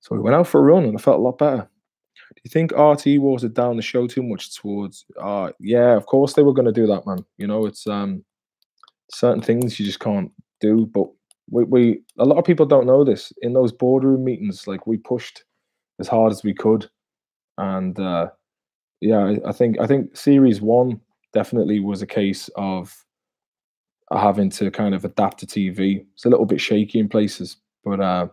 So we went out for a run and I felt a lot better. Do you think RT watered down the show too much towards? Yeah, of course they were going to do that, man. You know, it's certain things you just can't do. But we a lot of people don't know this. In those boardroom meetings, like, we pushed as hard as we could, and yeah, I think series 1 definitely was a case of having to kind of adapt to TV. It's a little bit shaky in places, but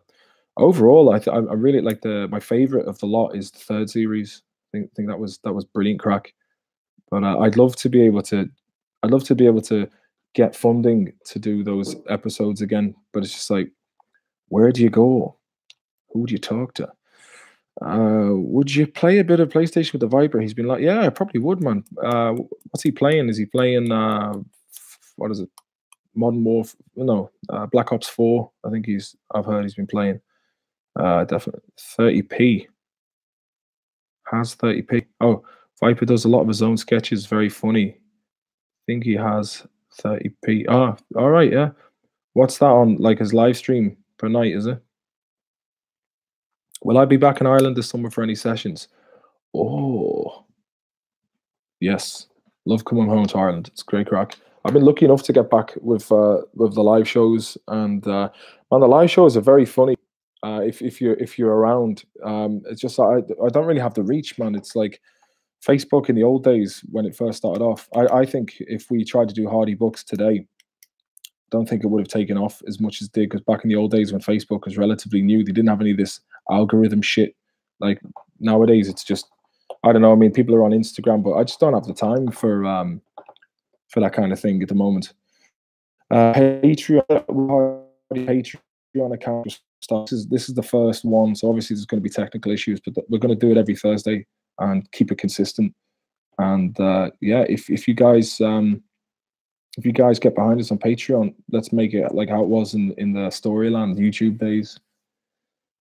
overall, I really like my favorite of the lot is the 3rd series. I think that was brilliant crack. But I'd love to be able to get funding to do those episodes again. But it's just like, where do you go? Who do you talk to? Would you play a bit of PlayStation with the Viper? He's been like, yeah, I probably would, man. What's he playing? Is he playing what is it? Modern Warfare? No, Black Ops 4. I think I've heard he's been playing. Definitely 30p. Has 30p. Oh, Viper does a lot of his own sketches. Very funny. I think he has 30p. Ah, all right, yeah. What's that on, like, his live stream? per night, is it? Will I be back in Ireland this summer for any sessions? Oh, yes. Love coming home to Ireland. It's great crack. I've been lucky enough to get back with the live shows, and man, the live shows are very funny. If you're around, it's just I don't really have the reach, man. It's like Facebook in the old days when it first started off. I think if we tried to do Hardy Books today, don't think it would have taken off as much as it did, because back in the old days when Facebook was relatively new, they didn't have any of this algorithm shit. Like nowadays, it's just, I don't know. I mean, people are on Instagram, but I just don't have the time for that kind of thing at the moment. Patreon account stuff. This is the first one, so obviously there's going to be technical issues, but we're going to do it every Thursday and keep it consistent. And yeah, if you guys get behind us on Patreon, let's make it like how it was in the Storyland YouTube days,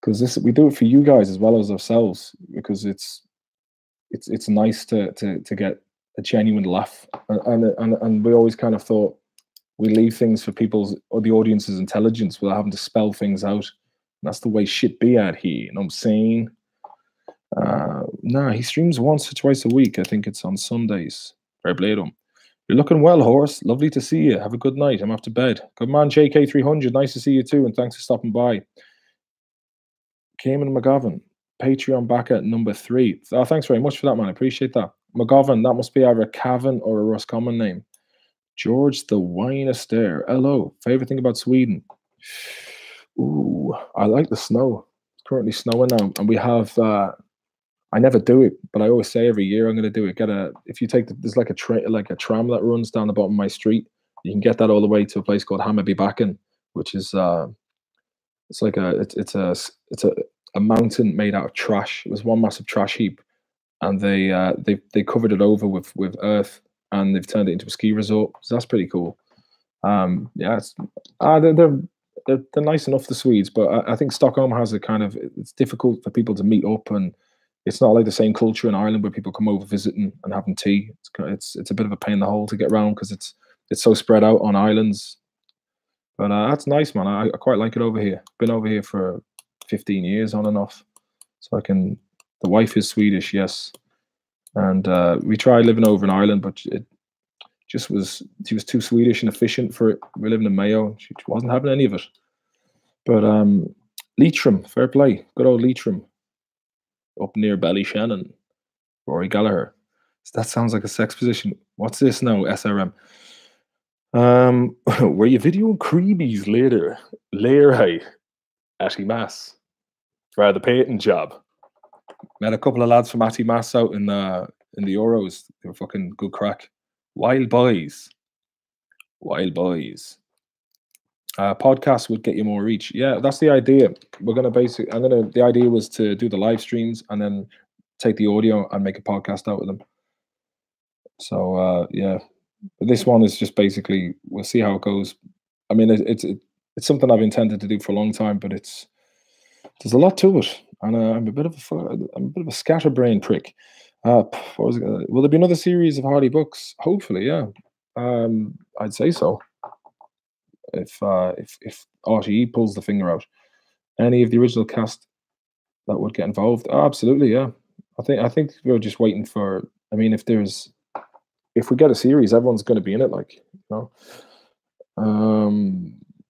because we do it for you guys as well as ourselves, because it's nice to get a genuine laugh, and we always kind of thought we leave things for people's or the audience's intelligence without having to spell things out. And that's the way shit be out here, you know what I'm saying? Nah, he streams once or twice a week. I think it's on Sundays. Fair play to him. You're looking well, Horse. Lovely to see you. Have a good night. I'm off to bed. Good man, JK300. Nice to see you too, and thanks for stopping by. Cayman McGovern, Patreon back at number 3. Oh, thanks very much for that, man. I appreciate that. McGovern, that must be either a Cavan or a Roscommon name. George the Wine Astaire. Hello. Favorite thing about Sweden? Ooh, I like the snow. It's currently snowing now, and we have. I never do it, but I always say every year I'm going to do it. If you take there's like a tram that runs down the bottom of my street. You can get that all the way to a place called Hammarbybacken, which is it's like it's a mountain made out of trash. It was one massive trash heap, and they covered it over with earth, and they've turned it into a ski resort. So that's pretty cool. Yeah, they're nice enough, the Swedes, but I think Stockholm has a kind of, it's difficult for people to meet up, and it's not like the same culture in Ireland where people come over visiting and having tea. It's a bit of a pain in the hole to get around because it's so spread out on islands. But that's nice, man. I quite like it over here. Been over here for 15 years on and off. So the wife is Swedish, yes. And we tried living over in Ireland, but she was too Swedish and efficient for it. We're living in Mayo. She wasn't having any of it. But Leitrim, fair play. Good old Leitrim. Up near Ballyshannon. Rory Gallagher. So that sounds like a sex position. What's this now, SRM? Were you videoing creebies later hey, Atty Mass for the painting job? Met a couple of lads from Atty Mass out in the Euros. They were fucking good crack. Wild boys. Podcast would get you more reach. Yeah, that's the idea. The idea was to do the live streams and then take the audio and make a podcast out of them. So yeah, but this one is just basically, we'll see how it goes. I mean, it's something I've intended to do for a long time, but there's a lot to it, and I'm a bit of a scatterbrain prick. Will there be another series of Hardy Books? Hopefully, yeah. I'd say so. If RTE pulls the finger out, any of the original cast that would get involved, absolutely, yeah. I think we're just waiting for. I mean, if we get a series, everyone's going to be in it, like, you know.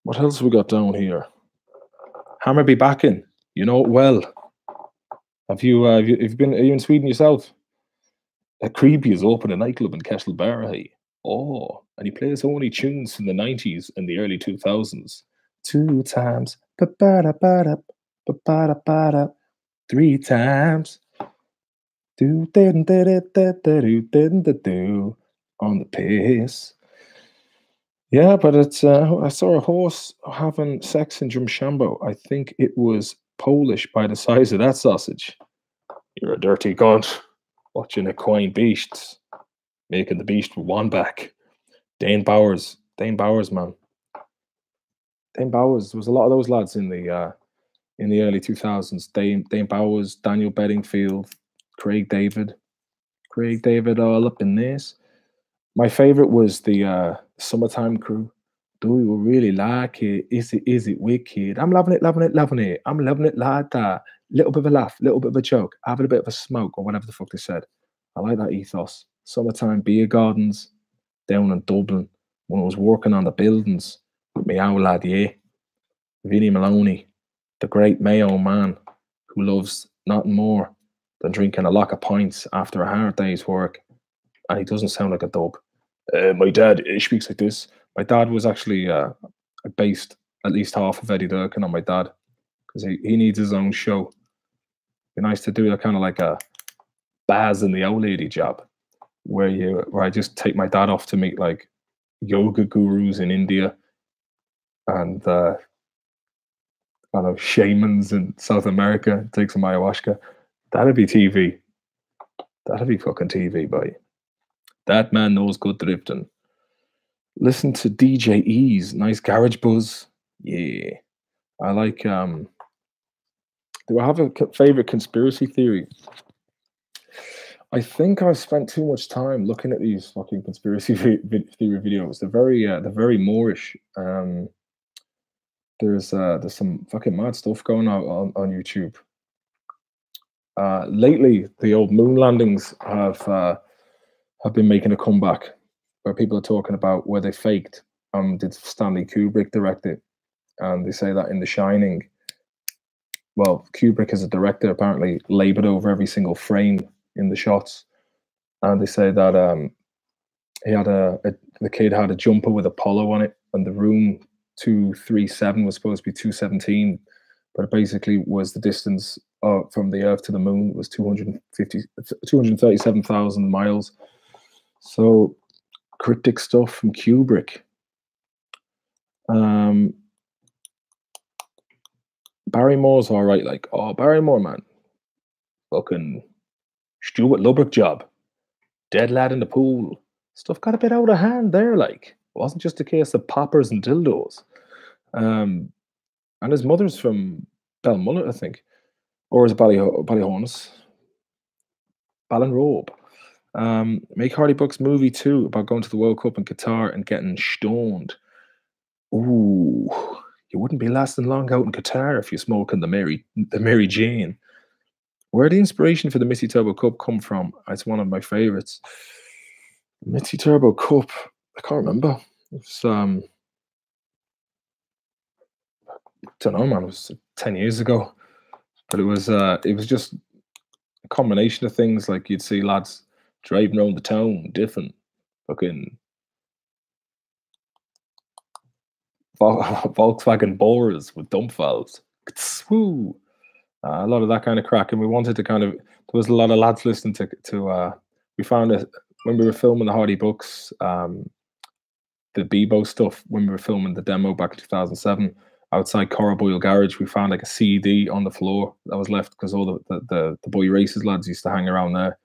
What else have we got down here? Hammarbybacken, you know it well. Are you in Sweden yourself? Creepy is open a nightclub in Kesselberg. Oh, and he plays only tunes from the 90s and the early 2000s. 2 times, ba-ba-da-ba-da, ba-ba-da-ba-da, 3 times. Do on the pace. Yeah, but it's I saw a horse having sex in Drumshambo. I think it was Polish by the size of that sausage. You're a dirty cunt. Watching a coin beast. Making the beast with one back. Dane Bowers, man. Dane Bowers. There was a lot of those lads in the early 2000s. Dane Bowers, Daniel Bedingfield, Craig David all up in this. My favorite was the Summertime Crew. Do you really like it? Is it wicked? I'm loving it, loving it, loving it. I'm loving it like that. Little bit of a laugh, little bit of a joke, having a bit of a smoke, or whatever the fuck they said. I like that ethos. Summertime beer gardens down in Dublin when I was working on the buildings with my old lad, yeah. Vinnie Maloney, the great Mayo man who loves nothing more than drinking a lot of pints after a hard day's work. And he doesn't sound like a dub. My dad speaks like this. My dad was actually based at least half of Eddie Durkan on my dad because he needs his own show. Be nice to do a kind of like a Baz and the old lady job where I just take my dad off to meet like yoga gurus in India and I don't know, shamans in South America, take some ayahuasca. That'd be TV. That'd be fucking TV, boy. That man knows good drifting. Listen to DJ Ease, nice garage buzz. Yeah. I like do I have a favorite conspiracy theory? I think I've spent too much time looking at these fucking conspiracy theory videos. They're very Moorish. There's some fucking mad stuff going on YouTube. Lately, the old moon landings have been making a comeback, where people are talking about where they faked. Did Stanley Kubrick direct it? And they say that in The Shining, well, Kubrick as a director apparently labored over every single frame in the shots, and they say that he had the kid had a jumper with Apollo on it, and the room 237 was supposed to be 217, but it basically was the distance from the Earth to the moon was 237,000 miles. So cryptic stuff from Kubrick. Barrymore's all right. Like, oh, Barrymore, man, fucking Stuart Lubbock job, dead lad in the pool. Stuff got a bit out of hand there. Like, it wasn't just a case of poppers and dildos. And his mother's from Belmullet, I think, or is it Ballyhonus? Ballinrobe. Make Hardy Buck's movie too about going to the World Cup in Qatar and getting stoned. Ooh, you wouldn't be lasting long out in Qatar if you're smoking the Mary Jane. Where did the inspiration for the Mitty Turbo Cup come from? It's one of my favorites. Mitty Turbo Cup. I can't remember. It's don't know, man. It was 10 years ago, but it was just a combination of things. Like you'd see lads driving around the town, different fucking Volkswagen Boras with dump valves. Woo. A lot of that kind of crack, and we wanted to kind of. There was a lot of lads listening to. We found it when we were filming the Hardy Books, the Bebo stuff. When we were filming the demo back in 2007, outside Corraboyle Garage, we found like a CD on the floor that was left because all the Boy Races lads used to hang around there,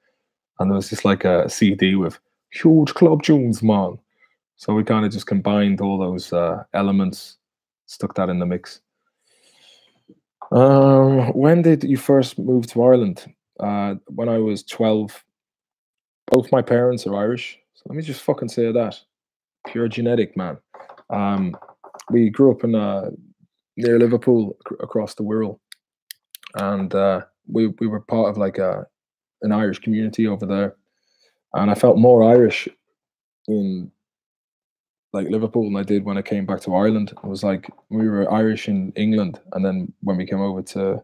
and there was just like a CD with huge club tunes, man. So we kind of just combined all those elements, stuck that in the mix. When did you first move to Ireland? When I was 12. Both my parents are Irish, so let me just fucking say that. Pure genetic, man. We grew up in near Liverpool, across the Wirral, and we were part of like an Irish community over there, and I felt more Irish in like Liverpool than I did when I came back to Ireland. It was like we were Irish in England, and then when we came over to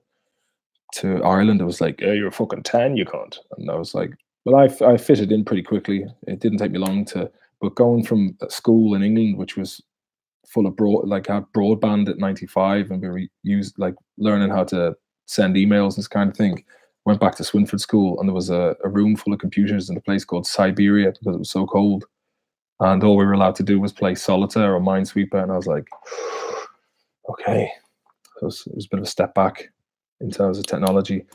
Ireland, it was like, hey, you're fucking 10, you can't. And I was like, well, I fitted in pretty quickly. It didn't take me long but going from school in England, which was full of had broadband at 95, and we were like learning how to send emails and this kind of thing. Went back to Swinford School, and there was a room full of computers in a place called Siberia because it was so cold. And all we were allowed to do was play solitaire or Minesweeper. And I was like, okay. It was a bit of a step back in terms of technology.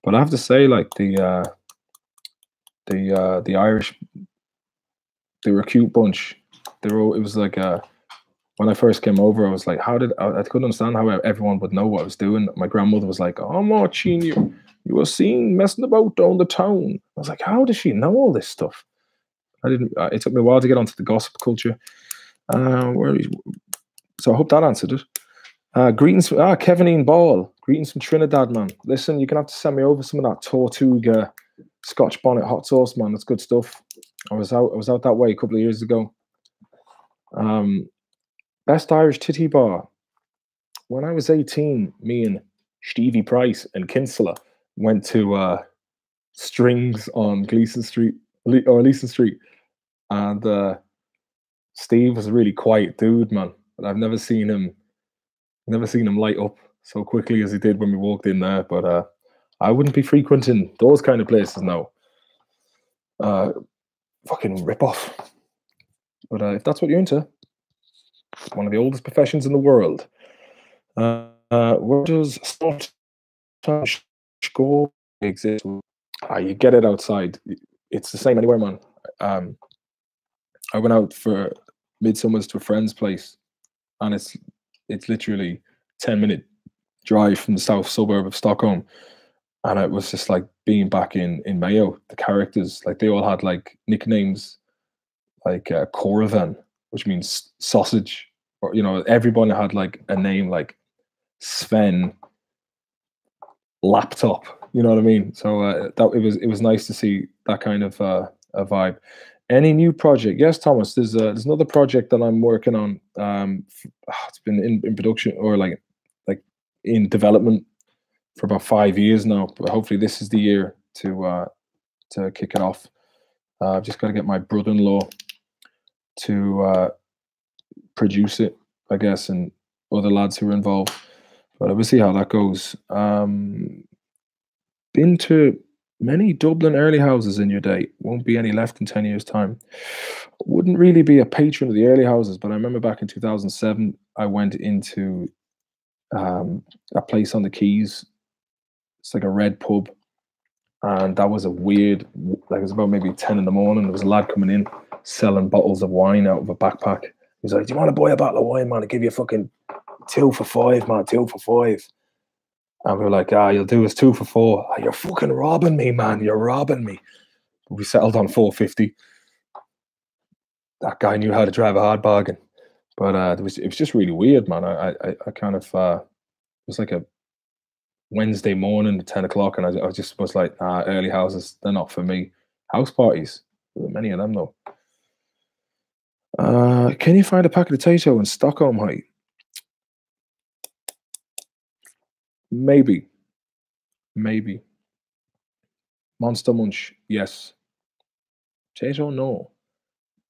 But I have to say, like, the Irish, they were a cute bunch. It was like, when I first came over, I was like, I couldn't understand how everyone would know what I was doing. My grandmother was like, oh, Marcin, you were seen messing about down the town. I was like, how does she know all this stuff? It took me a while to get onto the gossip culture. Where is, so I hope that answered it. Greetings, Kevin Ian Ball. Greetings from Trinidad, man. Listen, you're gonna have to send me over some of that Tortuga Scotch bonnet hot sauce, man. That's good stuff. I was out that way a couple of years ago. Best Irish titty bar. When I was 18, me and Stevie Price and Kinsella went to Strings on Gleason Street, and Steve was a really quiet dude, man. But I've never seen him light up so quickly as he did when we walked in there. But I wouldn't be frequenting those kind of places now. Fucking rip off. But if that's what you're into, one of the oldest professions in the world. Where does score exist? You get it outside. It's the same anywhere, man. I went out for Midsummer's to a friend's place, and it's literally 10-minute drive from the south suburb of Stockholm, and it was just like being back in Mayo. The characters, like, they all had like nicknames, like Corvan, which means sausage, or, you know, everyone had like a name like Sven Laptop. You know what I mean? So that it was nice to see that kind of a vibe. Any new project? Yes, Thomas. There's another project that I'm working on. It's been in production, or like in development for about 5 years now. But hopefully this is the year to kick it off. I've just got to get my brother-in-law to produce it, I guess, and other lads who are involved. But we'll see how that goes. Been to many Dublin early houses in your day. Won't be any left in 10 years' time. Wouldn't really be a patron of the early houses, but I remember back in 2007, I went into a place on the Quays. It's like a red pub. And that was a weird, like, it was about maybe 10 in the morning. There was a lad coming in selling bottles of wine out of a backpack. He was like, "Do you want to buy a bottle of wine, man? I'll give you a fucking 2 for 5, man, 2 for 5. And we were like, you'll do us 2 for 4. You're fucking robbing me, man. You're robbing me. But we settled on 4.50. That guy knew how to drive a hard bargain. But it was just really weird, man. I kind of, it was like a Wednesday morning at 10 o'clock, and I just was like, early houses, they're not for me. House parties, there were many of them though. Can you find a packet of potato in Stockholm Height? Maybe. Monster Munch, yes. Potato, no.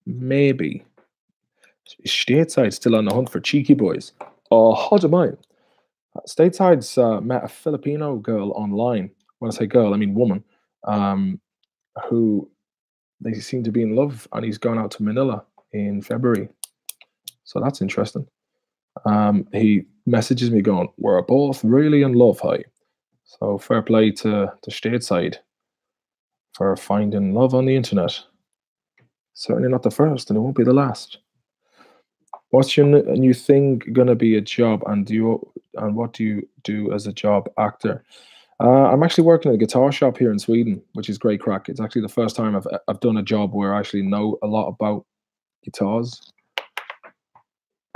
Maybe. Is Stateside still on the hunt for cheeky boys? Oh, how do mine? Stateside's met a Filipino girl online. When I say girl, I mean woman. Who they seem to be in love, and he's going out to Manila in February. So that's interesting. He messages me going, "We're both really in love, hi." So fair play to Stateside for finding love on the internet. Certainly not the first, and it won't be the last. What's your new thing gonna be a job, and what do you do as a job actor? I'm actually working at a guitar shop here in Sweden, which is great crack. It's actually the first time I've done a job where I actually know a lot about guitars.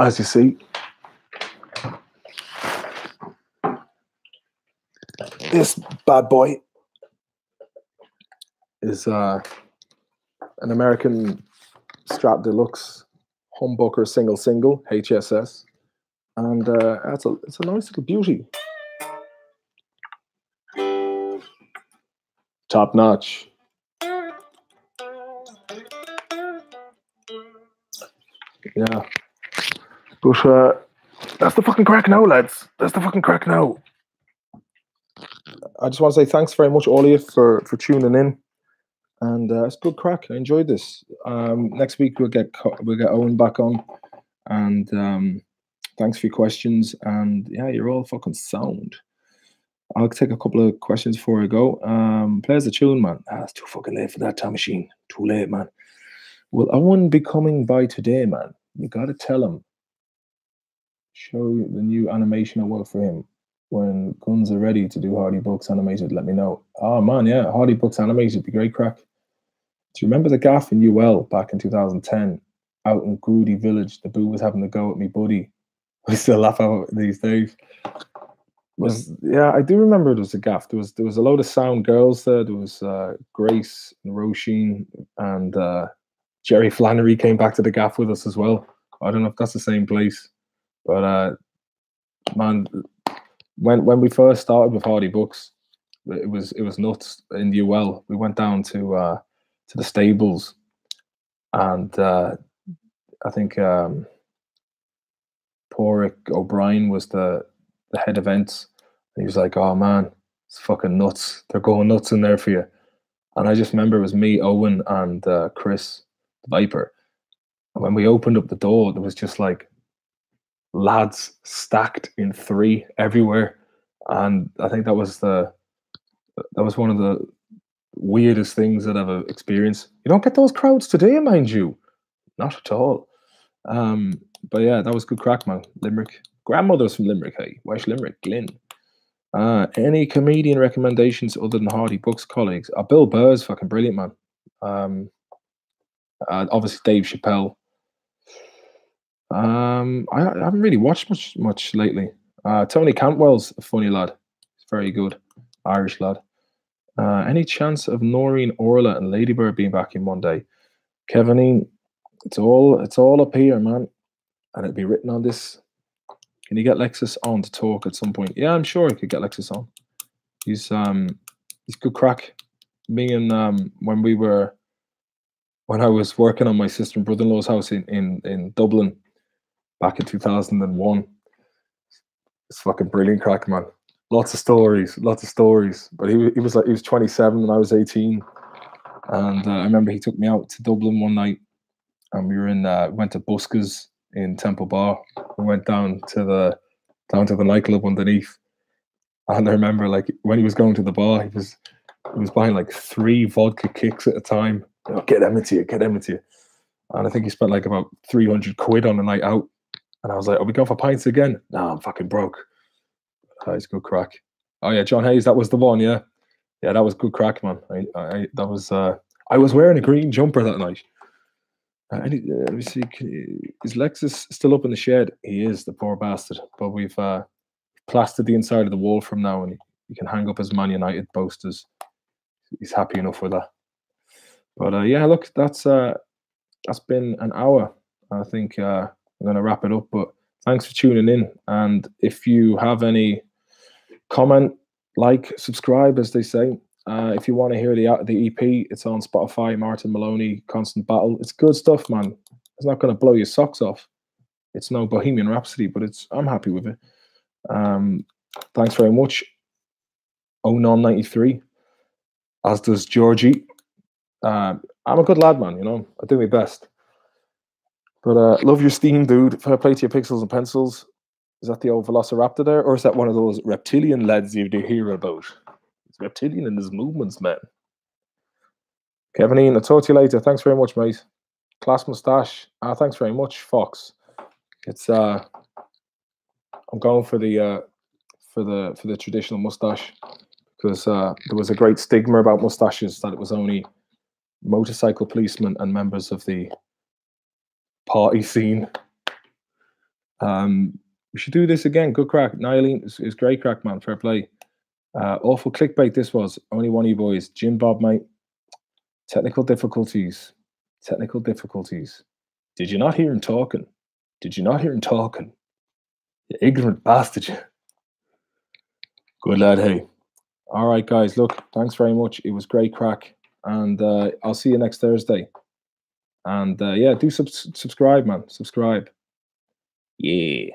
As you see, this bad boy is an American Strat Deluxe humbucker single HSS, and it's a nice little beauty, top notch. Yeah, but that's the fucking crack now, lads. That's the fucking crack now. I just want to say thanks very much, all of you, for tuning in, and it's good crack. I enjoyed this. Next week we'll get Owen back on, and thanks for your questions. And yeah, you're all fucking sound. I'll take a couple of questions before I go. Play the tune, man. It's too fucking late for that time machine. Too late, man. Will Owen be coming by today, man? You gotta tell him. Show the new animation I work for him. When guns are ready to do Hardy Books animated, let me know. Oh man, yeah, Hardy Books animated would be great crack. Do you remember the gaff in UL back in 2010? out in Groody Village. The boo was having a go at me buddy. I still laugh at it these days. Yeah, I do remember there was a gaff. There was a load of sound girls there. There was Grace and Roisin, and Jerry Flannery came back to the gaff with us as well. I don't know if that's the same place, but man, when we first started with Hardy Books, it was nuts in UL. We went down to the stables, and I think Porrick O'Brien was the head events. And he was like, "Oh man, it's fucking nuts. They're going nuts in there for you." And I just remember it was me, Owen, and Chris, the Viper. And when we opened up the door, there was just like lads stacked in three everywhere. And I think that was one of the weirdest things that I've experienced. You don't get those crowds today, mind you. Not at all. But yeah, that was good crack, man. Limerick. Grandmother's from Limerick, hey. West Limerick, Glyn. Any comedian recommendations other than Hardy Books colleagues? Bill Burr's fucking brilliant, man. Obviously Dave Chappelle. I haven't really watched much lately. Tony Cantwell's a funny lad. He's very good. Irish lad. Any chance of Noreen, Orla, and Ladybird being back in one day? Kevinine, it's all up here, man. And it'll be written on this. Can you get Lexus on to talk at some point? Yeah, I'm sure I could get Lexus on. He's good crack. Me and when I was working on my sister and brother-in-law's house in Dublin back in 2001. It's fucking brilliant crack, man. Lots of stories. But he was 27 and I was 18. And I remember he took me out to Dublin one night, and we went to Buska's in Temple Bar. We went down to the nightclub underneath. And I remember, like, when he was going to the bar, he was buying like 3 vodka kicks at a time. Get them into you. And I think he spent like about 300 quid on a night out. And I was like, "Are we going for pints again?" "No, I'm fucking broke." It's good crack. Oh yeah, John Hayes, that was the one. Yeah, that was good crack, man. I was wearing a green jumper that night. Let me see. Is Lexus still up in the shed? He is, the poor bastard. But we've plastered the inside of the wall from now, and he can hang up his Man United posters. He's happy enough with that. But yeah, look, that's been an hour. I think I'm going to wrap it up. But thanks for tuning in. And if you have any comment, like, subscribe, as they say. If you want to hear the EP, it's on Spotify. Martin Maloney, Constant Battle. It's good stuff, man. It's not going to blow your socks off. It's no Bohemian Rhapsody, but I'm happy with it. Thanks very much. Onon93, as does Georgie. I'm a good lad, man. You know, I do my best. But love your steam, dude. Fair play to your pixels and pencils. Is that the old Velociraptor there, or is that one of those reptilian lads you do hear about? It's reptilian in his movements, man. Kevinine, I'll talk to you later. Thanks very much, mate. Class moustache. Thanks very much, Fox. It's I'm going for the traditional moustache, because there was a great stigma about moustaches, that it was only motorcycle policemen and members of the party scene. We should do this again. Good crack. Nylene is great crack, man. Fair play. Awful clickbait this was. Only one of you boys. Jim Bob, mate. Technical difficulties. Did you not hear him talking? You ignorant bastard. Good lad, hey. All right, guys. Look, thanks very much. It was great crack. And I'll see you next Thursday. And yeah, do subscribe, man. Subscribe. Yeah.